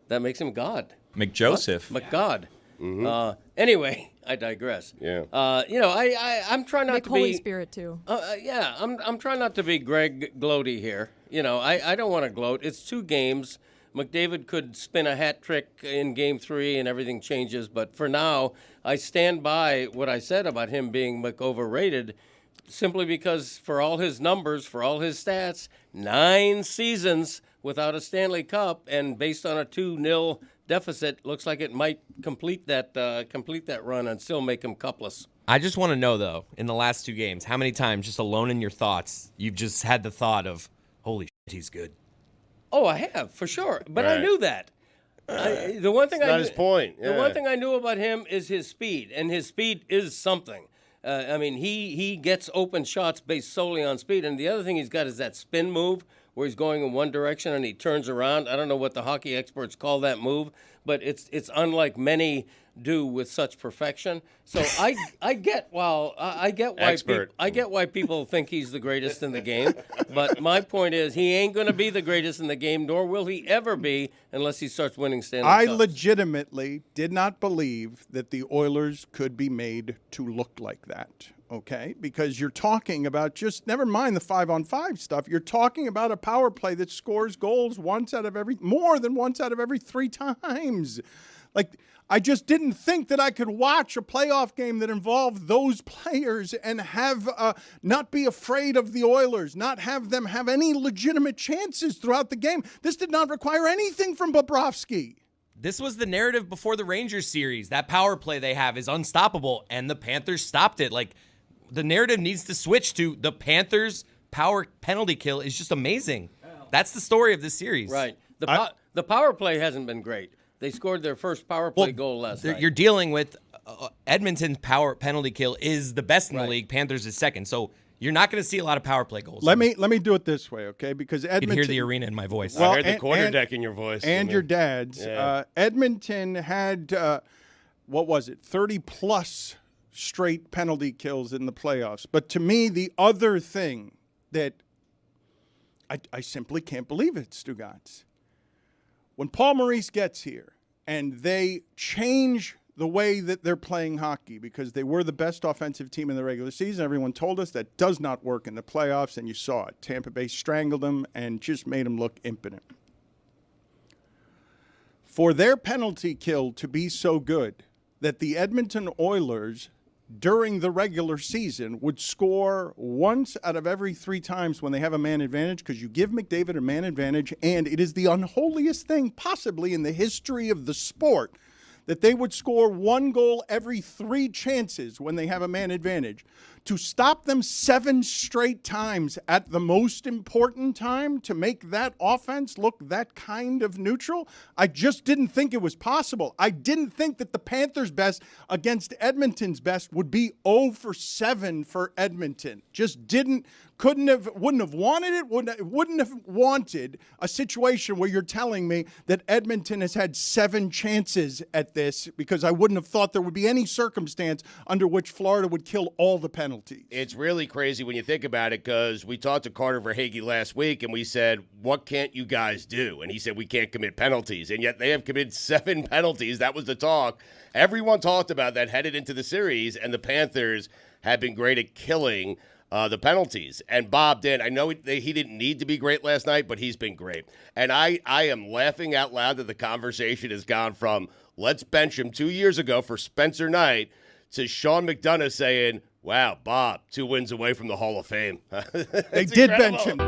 That makes him God. McJoseph. McGod. Anyway, I digress. Yeah. I'm trying not to be Holy Spirit too. I'm trying not to be Greg Gloaty here. I don't want to gloat. It's 2 games. McDavid could spin a hat trick in Game 3 and everything changes. But for now, I stand by what I said about him being overrated, simply because for all his numbers, for all his stats, 9 seasons without a Stanley Cup, and based on a 2-0 deficit, looks like it might complete that run and still make him cupless. I just want to know, though, in the last 2 games, how many times, just alone in your thoughts, you've just had the thought of, holy shit, he's good. Oh, I have, for sure. But Right. I knew that. The one thing It's not his point. The Yeah. one thing I knew about him is his speed, and his speed is something. He gets open shots based solely on speed, and the other thing he's got is that spin move where he's going in one direction and he turns around. I don't know what the hockey experts call that move, but it's unlike many do with such perfection. So I get why people think he's the greatest in the game, but my point is he ain't going to be the greatest in the game, nor will he ever be unless he starts winning Stanley Cups. I legitimately did not believe that the Oilers could be made to look like that. Okay, because you're talking about just never mind the 5-on-5 stuff. You're talking about a power play that scores goals more than once out of every 3 times. Like, I just didn't think that I could watch a playoff game that involved those players and have not be afraid of the Oilers, not have them have any legitimate chances throughout the game. This did not require anything from Bobrovsky. This was the narrative before the Rangers series. That power play they have is unstoppable, and the Panthers stopped it. Like, the narrative needs to switch to the Panthers' power penalty kill is just amazing. That's the story of this series. Right. The power play hasn't been great. They scored their first power play goal last night. You're dealing with Edmonton's power penalty kill is the best in the league. Panthers is second. So you're not going to see a lot of power play goals. Let me do it this way, okay? Because Edmonton, you can hear the arena in my voice. I heard the quarterdeck in your voice. And your dad's. Yeah. Edmonton had, 30-plus straight penalty kills in the playoffs. But to me, the other thing that I simply can't believe it, Stugotz. When Paul Maurice gets here and they change the way that they're playing hockey because they were the best offensive team in the regular season, everyone told us that does not work in the playoffs, and you saw it. Tampa Bay strangled them and just made them look impotent. for their penalty kill to be so good that the Edmonton Oilers during the regular season would score once out of every 3 times when they have a man advantage, because you give McDavid a man advantage, and it is the unholiest thing possibly in the history of the sport that they would score 1 goal every 3 chances when they have a man advantage. To stop them 7 straight times at the most important time to make that offense look that kind of neutral, I just didn't think it was possible. I didn't think that the Panthers' best against Edmonton's best would be 0 for 7 for Edmonton. Just wouldn't have wanted it, wouldn't have wanted a situation where you're telling me that Edmonton has had 7 chances at this, because I wouldn't have thought there would be any circumstance under which Florida would kill all the penalties. It's really crazy when you think about it, because we talked to Carter Verhaeghe last week and we said, what can't you guys do? And he said, we can't commit penalties. And yet they have committed 7 penalties. That was the talk. Everyone talked about that headed into the series, and the Panthers have been great at killing the penalties. And Bob, Dan, I know he didn't need to be great last night, but he's been great. And I am laughing out loud that the conversation has gone from let's bench him 2 years ago for Spencer Knight to Sean McDonough saying, wow, Bob, 2 wins away from the Hall of Fame. They did bench him.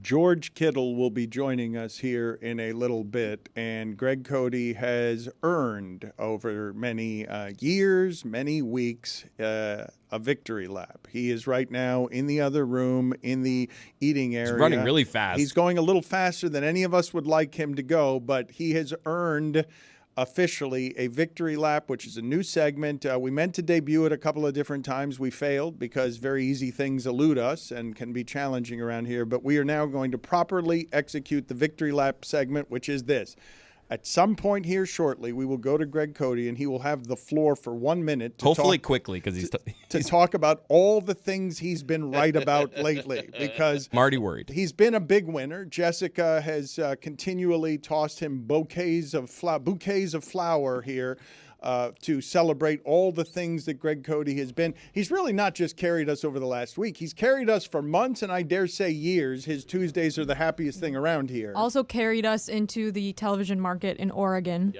George Kittle will be joining us here in a little bit, and Greg Cote has earned over many years, many weeks, a victory lap. He is right now in the other room in the eating area. He's running really fast. He's going a little faster than any of us would like him to go, but he has earned officially a victory lap, which is a new segment. We meant to debut it a couple of different times. We failed because very easy things elude us and can be challenging around here. But we are now going to properly execute the victory lap segment, which is this. At some point here shortly, we will go to Greg Cote, and he will have the floor for 1 minute. Hopefully quickly, because he's to talk about all the things he's been right about lately. Because I'm already worried. He's been a big winner. Jessica has continually tossed him bouquets of flower here to celebrate all the things that Greg Cote has been. He's really not just carried us over the last week. He's carried us for months, and I dare say years. His Tuesdays are the happiest thing around here. Also carried us into the television market in Oregon.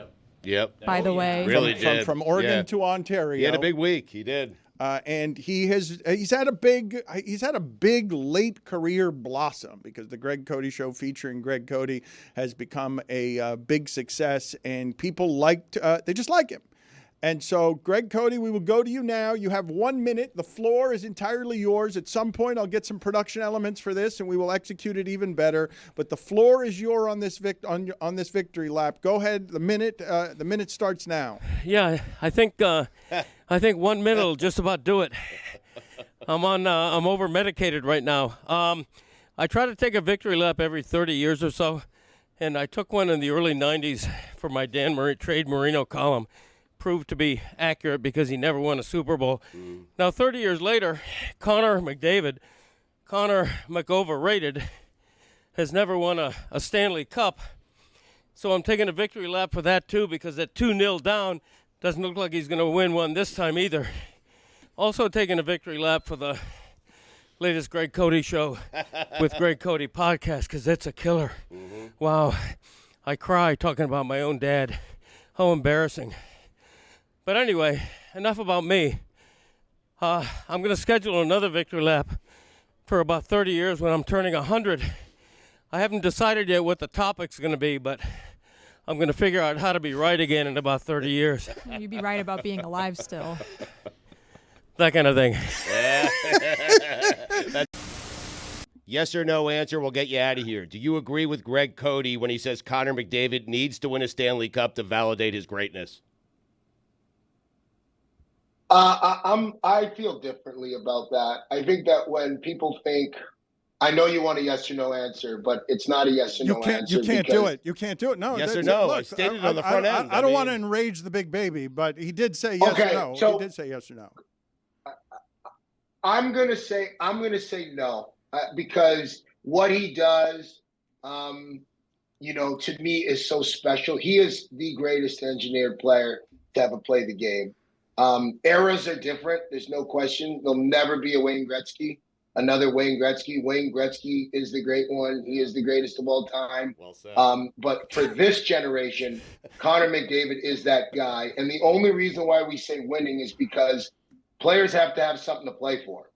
Yep. By the way. Really did. From Oregon to Ontario. He had a big week. He did. And he's had a big late career blossom, because the Greg Cote Show featuring Greg Cote has become a big success, and people they just like him. And so, Greg Cote, we will go to you now. You have 1 minute. The floor is entirely yours. At some point, I'll get some production elements for this, and we will execute it even better. But the floor is yours on this victory lap. Go ahead. The minute starts now. Yeah, I think 1 minute will just about do it. I'm over medicated right now. I try to take a victory lap every 30 years or so, and I took one in the early 90s for my Dan Trade Marino column. Proved to be accurate because he never won a Super Bowl. Now, 30 years later, Connor McDavid, Connor McOverrated, has never won a Stanley Cup. So I'm taking a victory lap for that, too, because at 2-0 down, doesn't look like he's going to win one this time either. Also taking a victory lap for the latest Greg Cote Show with Greg Cote podcast, because it's a killer. Wow. I cry talking about my own dad. How embarrassing. But anyway, enough about me. I'm going to schedule another victory lap for about 30 years when I'm turning 100. I haven't decided yet what the topic's going to be, but I'm going to figure out how to be right again in about 30 years. You'd be right about being alive still. That kind of thing. Yes or no answer will get you out of here. Do you agree with Greg Cote when he says Connor McDavid needs to win a Stanley Cup to validate his greatness? I feel differently about that. I think that when people think, I know you want a yes or no answer, but it's not a yes or no answer. You can't do it. You can't do it. No. Yes or no. Look, I stated on the front end. I don't want to enrage the big baby, but he did say yes or no. So he did say yes or no. I'm gonna say no because what he does, to me is so special. He is the greatest engineered player to ever play the game. Eras are different. There's no question. There'll never be a Wayne Gretzky. another Wayne Gretzky. Wayne Gretzky is the great one. He is the greatest of all time. Well said. But for this generation, Connor McDavid is that guy. And the only reason why we say winning is because players have to have something to play for.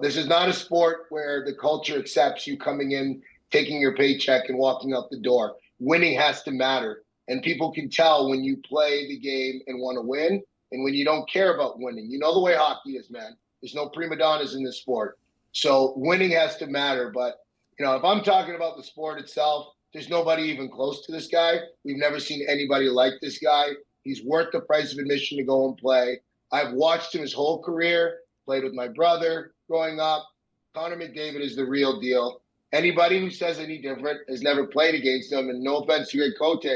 This is not a sport where the culture accepts you coming in, taking your paycheck and walking out the door. Winning has to matter. And people can tell when you play the game and want to win and when you don't care about winning. You know the way hockey is, man. There's no prima donnas in this sport. So winning has to matter. But, if I'm talking about the sport itself, there's nobody even close to this guy. We've never seen anybody like this guy. He's worth the price of admission to go and play. I've watched him his whole career, played with my brother growing up. Connor McDavid is the real deal. Anybody who says any different has never played against him. And no offense to Cote,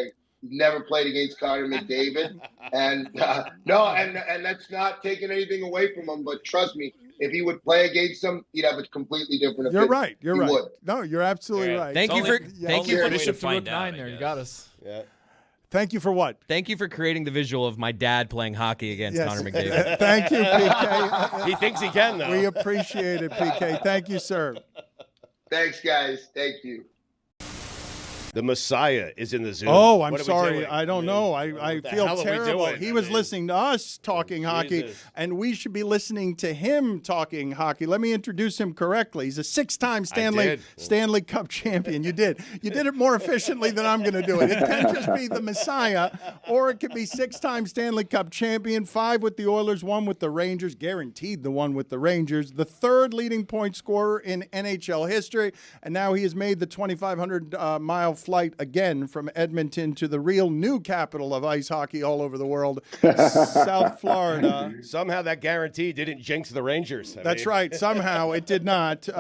never played against Connor McDavid. And and that's not taking anything away from him. But trust me, if he would play against him, he'd have a completely different opinion. You're right. You're right. Would. No, you're absolutely right. Thank you for Bishop to Rook 9 there. You got us. Yeah. Thank you for what? Thank you for creating the visual of my dad playing hockey against Connor McDavid. Thank you, PK. He thinks he can, though. We appreciate it, PK. Thank you, sir. Thanks, guys. Thank you. The Messiah is in the Zoom. Oh, I'm sorry. I don't know. I feel terrible. He was mean, listening to us talking hockey, and we should be listening to him talking hockey. Let me introduce him correctly. He's a 6-time Stanley Cup champion. You did it more efficiently than I'm going to do it. It can just be the Messiah, or it could be 6-time Stanley Cup champion, 5 with the Oilers, 1 with the Rangers, guaranteed the 1 with the Rangers, the 3rd leading point scorer in NHL history, and now he has made the 2,500-mile flight again from Edmonton to the real new capital of ice hockey all over the world, South Florida. Somehow that guarantee didn't jinx the Rangers. That's right. Somehow it did not. Look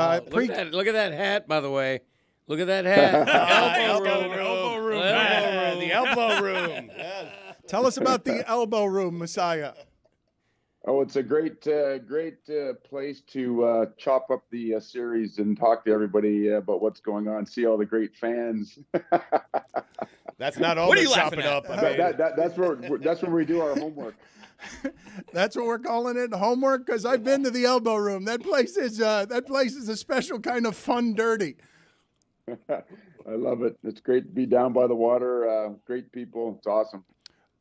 at that hat, by the way. Look at that hat. Elbow room. The elbow room. Tell us about the elbow room, Messiah. Oh, it's a great place to chop up the series and talk to everybody about what's going on. See all the great fans. That's not all they're chopping up. That's where we do our homework. That's what we're calling it, homework. Because I've been to the elbow room. That place is a special kind of fun dirty. I love it. It's great to be down by the water. Great people. It's awesome.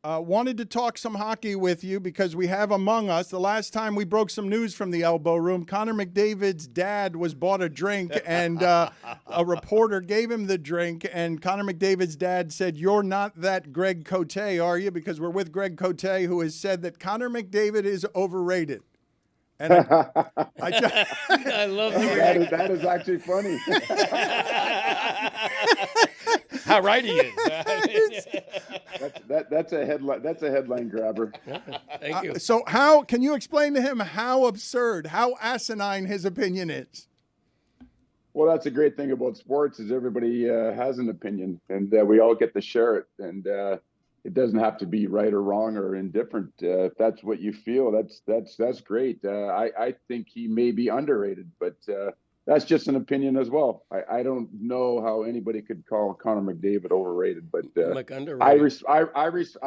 Wanted to talk some hockey with you because we have among us, the last time we broke some news from the elbow room, Connor McDavid's dad was bought a drink and a reporter gave him the drink, and Connor McDavid's dad said, "You're not that Greg Cote, are you?" Because we're with Greg Cote, who has said that Connor McDavid is overrated. And I love that is actually funny. How right he is. That's a headline. That's a headline grabber. Thank you. So how can you explain to him how absurd, how asinine his opinion is? Well, that's a great thing about sports is everybody has an opinion, and we all get to share it. And it doesn't have to be right or wrong or indifferent. If that's what you feel, that's great. I think he may be underrated, but that's just an opinion as well. I don't know how anybody could call Connor McDavid overrated, but I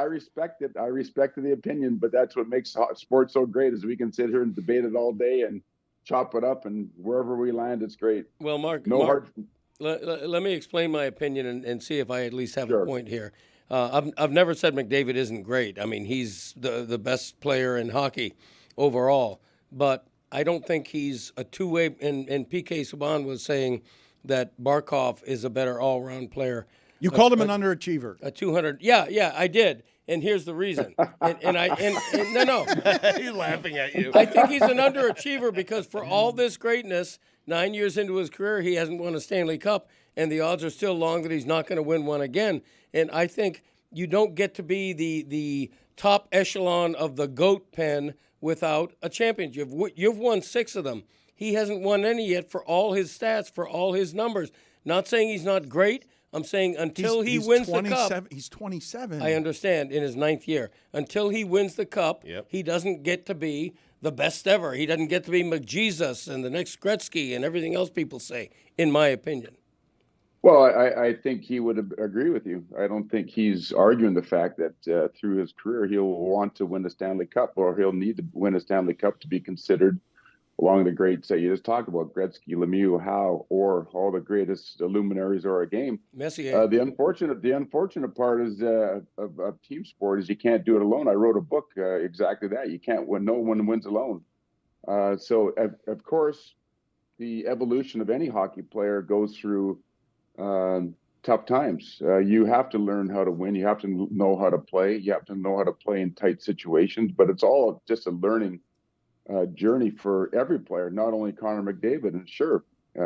respect it. I respect the opinion, but that's what makes sports so great is we can sit here and debate it all day and chop it up, and wherever we land, it's great. Well, Mark, let me explain my opinion and see if I at least have a point here. I've never said McDavid isn't great. I mean, he's the best player in hockey overall, but I don't think he's a two-way. And PK Subban was saying that Barkov is a better all-around player. You called him an underachiever. A 200. Yeah, I did. And here's the reason. No. He's laughing at you. I think he's an underachiever because for all this greatness, 9 years into his career, he hasn't won a Stanley Cup, and the odds are still long that he's not going to win one again. And I think you don't get to be the top echelon of the GOAT pen without a championship. You've won 6 of them. He hasn't won any yet for all his stats, for all his numbers. Not saying he's not great. I'm saying until he wins the Cup. He's 27. I understand, in his 9th year. Until he wins the Cup, he doesn't get to be the best ever. He doesn't get to be McJesus and the next Gretzky and everything else people say, in my opinion. Well, I think he would agree with you. I don't think he's arguing the fact that through his career he'll want to win the Stanley Cup, or he'll need to win a Stanley Cup to be considered along the greats that you just talked about, Gretzky, Lemieux, Howe, or all the greatest luminaries of our game. Messier. The unfortunate part is of team sport is you can't do it alone. I wrote a book exactly that. You can't win. No one wins alone. So of course, the evolution of any hockey player goes through tough times. You have to learn how to win. You have to know how to play. You have to know how to play in tight situations. But it's all just a learning journey for every player, not only Connor McDavid. And sure,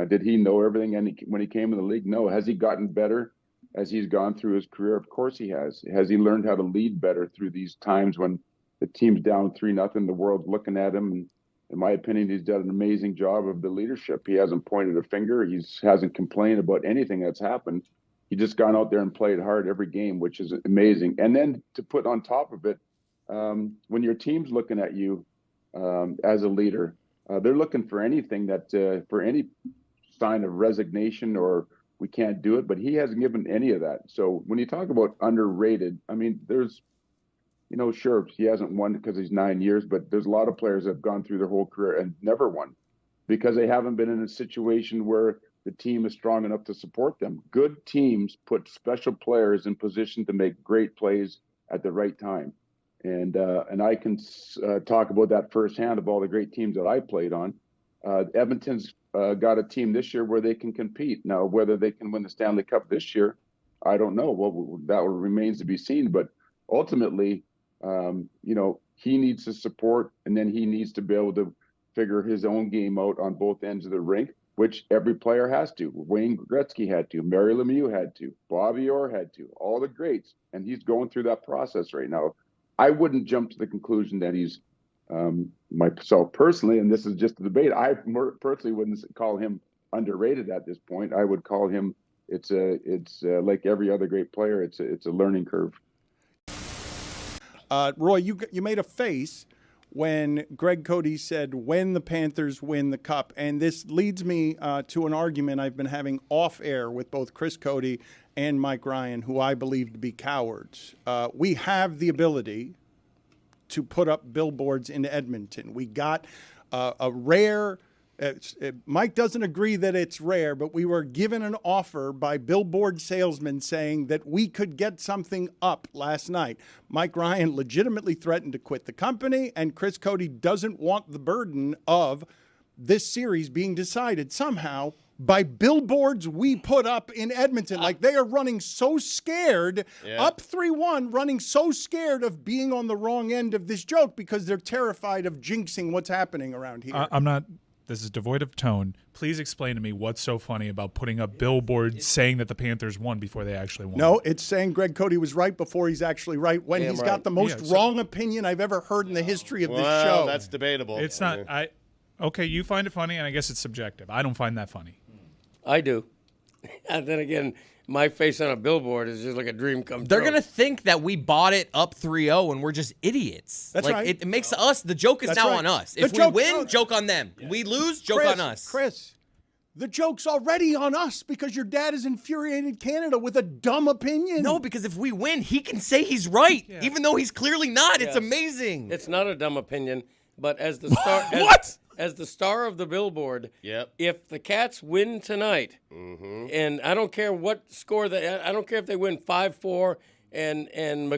did he know everything when he came in the league? No. Has he gotten better as he's gone through his career? Of course he has. Has he learned how to lead better through these times when the team's down 3-0, the world's looking at him? And in my opinion, he's done an amazing job of the leadership. He hasn't pointed a finger. He hasn't complained about anything that's happened. He just gone out there and played hard every game, which is amazing. And then to put on top of it, when your team's looking at you as a leader, they're looking for anything for any sign of resignation or we can't do it, but he hasn't given any of that. So when you talk about underrated, I mean, there's, sure, he hasn't won because he's 9 years, but there's a lot of players that have gone through their whole career and never won because they haven't been in a situation where the team is strong enough to support them. Good teams put special players in position to make great plays at the right time. And I can talk about that firsthand of all the great teams that I played on. Edmonton's got a team this year where they can compete. Now, whether they can win the Stanley Cup this year, I don't know. Well, that remains to be seen. But ultimately, he needs to support, and then he needs to be able to figure his own game out on both ends of the rink, which every player has to. Wayne Gretzky had to. Mary Lemieux had to. Bobby Orr had to. All the greats. And he's going through that process right now. I wouldn't jump to the conclusion that he's myself personally, and this is just a debate. I personally wouldn't call him underrated at this point. I would call him. It's like every other great player. It's a learning curve. Roy, you made a face when Greg Cote said when the Panthers win the cup, and this leads me to an argument I've been having off air with both Chris Cote and Mike Ryan, who I believe to be cowards. We have the ability to put up billboards in Edmonton. We got a rare, Mike doesn't agree that it's rare, but we were given an offer by billboard salesmen saying that we could get something up last night. Mike Ryan legitimately threatened to quit the company, and Chris Cote doesn't want the burden of this series being decided somehow by billboards we put up in Edmonton. Like, they are running so scared, up 3-1, running so scared of being on the wrong end of this joke because they're terrified of jinxing what's happening around here. I'm not, this is devoid of tone. Please explain to me what's so funny about putting up billboards saying that the Panthers won before they actually won. No, it's saying Greg Cote was right before he's actually right, when he's got the most wrong opinion I've ever heard in the history of this show. That's debatable. It's not, okay, you find it funny, and I guess it's subjective. I don't find that funny. I do. And then again, my face on a billboard is just like a dream come true. They're going to think that we bought it up 3-0 and we're just idiots. That's right. It makes us, the joke is now on us. If we win, joke on them. We lose, joke on us. Chris, the joke's already on us because your dad has infuriated Canada with a dumb opinion. No, because if we win, he can say he's right, even though he's clearly not. It's amazing. It's not a dumb opinion, but as the star... As the star of the billboard, if the Cats win tonight, and I don't care what score I don't care if they win 5-4 and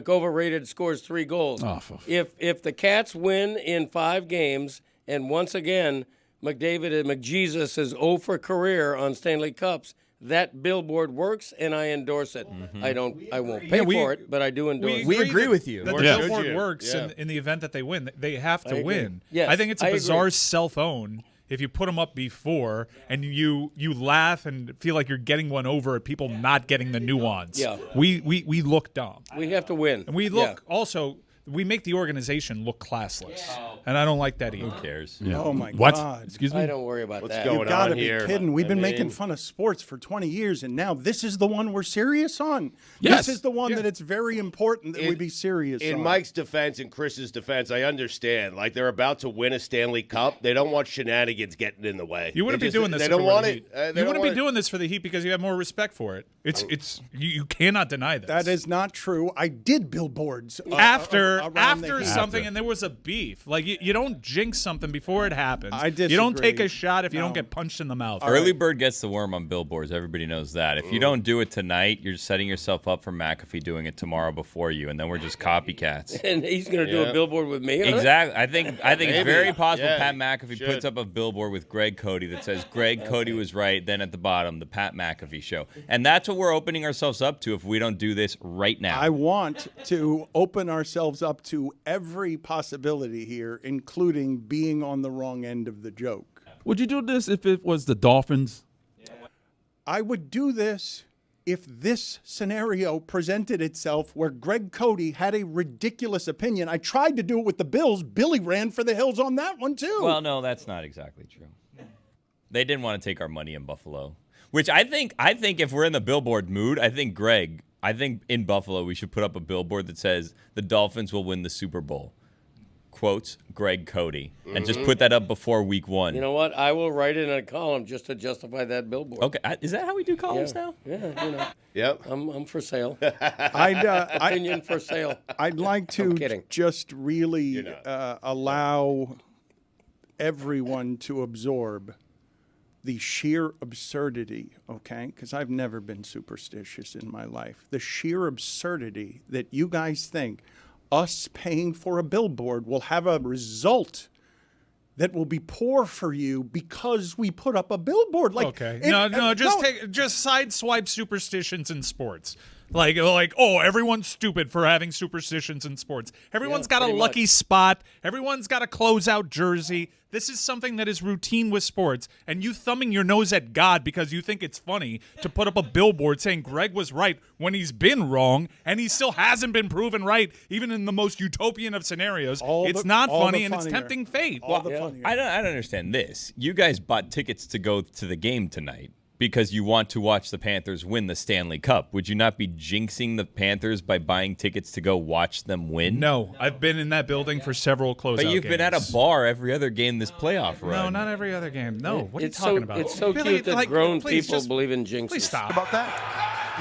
Overrated scores 3 goals. If the Cats win in 5 games, and once again McDavid and McJesus is 0 for career on Stanley Cups, that billboard works, and I endorse it. I won't pay for it, but I do endorse it. We agree with you. That the billboard works in the event that they win. They have to win. Yes, I think it's a bizarre self-own if you put them up before and you laugh and feel like you're getting one over at people not getting the nuance. Yeah. We look dumb. We have to win. And we look also... We make the organization look classless, and I don't like that either. Who cares? Yeah. Oh, my God. Excuse me? I don't worry about that. You've got to be kidding. We've been making fun of sports for 20 years, and now this is the one we're serious on. Yes. This is the one that it's very important that we be serious on. In Mike's defense and Chris's defense, I understand. Like, they're about to win a Stanley Cup. They don't want shenanigans getting in the way. You wouldn't be doing this. They don't want it. You wouldn't be doing this for the Heat because you have more respect for it. You cannot deny this. That is not true. I did billboards after after something and there was a beef. Like, you don't jinx something before it happens. I disagree. You don't take a shot if you don't get punched in the mouth. Early bird gets the worm on billboards. Everybody knows that. If you don't do it tonight, you're setting yourself up for McAfee doing it tomorrow before you, and then we're just copycats. And he's going to do a billboard with me. Exactly. I think it's very possible Pat McAfee puts up a billboard with Greg Cote that says Greg Cote was right. Then at the bottom, the Pat McAfee Show, and that's what we're opening ourselves up to if we don't do this right now. I want to open ourselves up to every possibility here, including being on the wrong end of the joke. Would you do this if it was the Dolphins? I would do this if this scenario presented itself where Greg Cote had a ridiculous opinion. I tried to do it with the Bills. Billy ran for the hills on that one, too. Well, no, that's not exactly true. They didn't want to take our money in Buffalo, which I think if we're in the billboard mood, I think in Buffalo we should put up a billboard that says the Dolphins will win the Super Bowl. Quotes Greg Cote, and just put that up before week 1. You know what? I will write it in a column just to justify that billboard. Okay, is that how we do columns now? Yeah, you know. Yep. I'm for sale. Opinion for sale. I'd like to just really allow everyone to absorb the sheer absurdity, okay? Because I've never been superstitious in my life. The sheer absurdity that you guys think us paying for a billboard will have a result that will be poor for you because we put up a billboard. Like, okay. Just sideswipe superstitions in sports. Like, everyone's stupid for having superstitions in sports. Everyone's got a lucky spot. Everyone's got a closeout jersey. This is something that is routine with sports. And you thumbing your nose at God because you think it's funny to put up a billboard saying Greg was right when he's been wrong, and he still hasn't been proven right, even in the most utopian of scenarios. It's not funny, and it's tempting fate. I don't understand this. You guys bought tickets to go to the game tonight because you want to watch the Panthers win the Stanley Cup. Would you not be jinxing the Panthers by buying tickets to go watch them win? No, I've been in that building for several closeout games. But you've been at a bar every other game this playoff run. No, not every other game. No, what are you talking about? It's so cute that grown people believe in jinxes. Please stop. About that?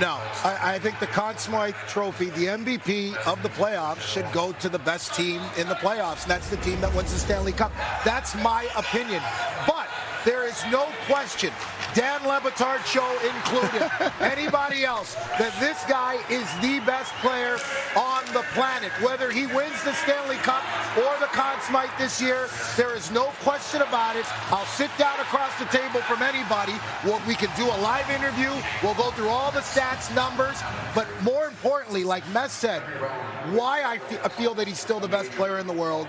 No, I think the Conn Smythe Trophy, the MVP of the playoffs, should go to the best team in the playoffs, and that's the team that wins the Stanley Cup. That's my opinion. But there is no question, Dan Le Batard Show included, anybody else, that this guy is the best player on the planet. Whether he wins the Stanley Cup or the Conn Smythe this year, there is no question about it. I'll sit down across the table from anybody. We can do a live interview. We'll go through all the stats, numbers, but more importantly, like Mess said, why I feel that he's still the best player in the world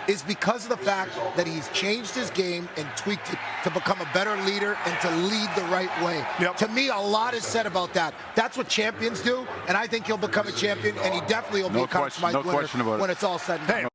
is because of the fact that he's changed his game and tweaked it to become a better leader and to lead the right way. Yep. To me, a lot is said about that. That's what champions do, and I think he'll become a champion, and he definitely will be a Conn Smythe winner when it's all said and done.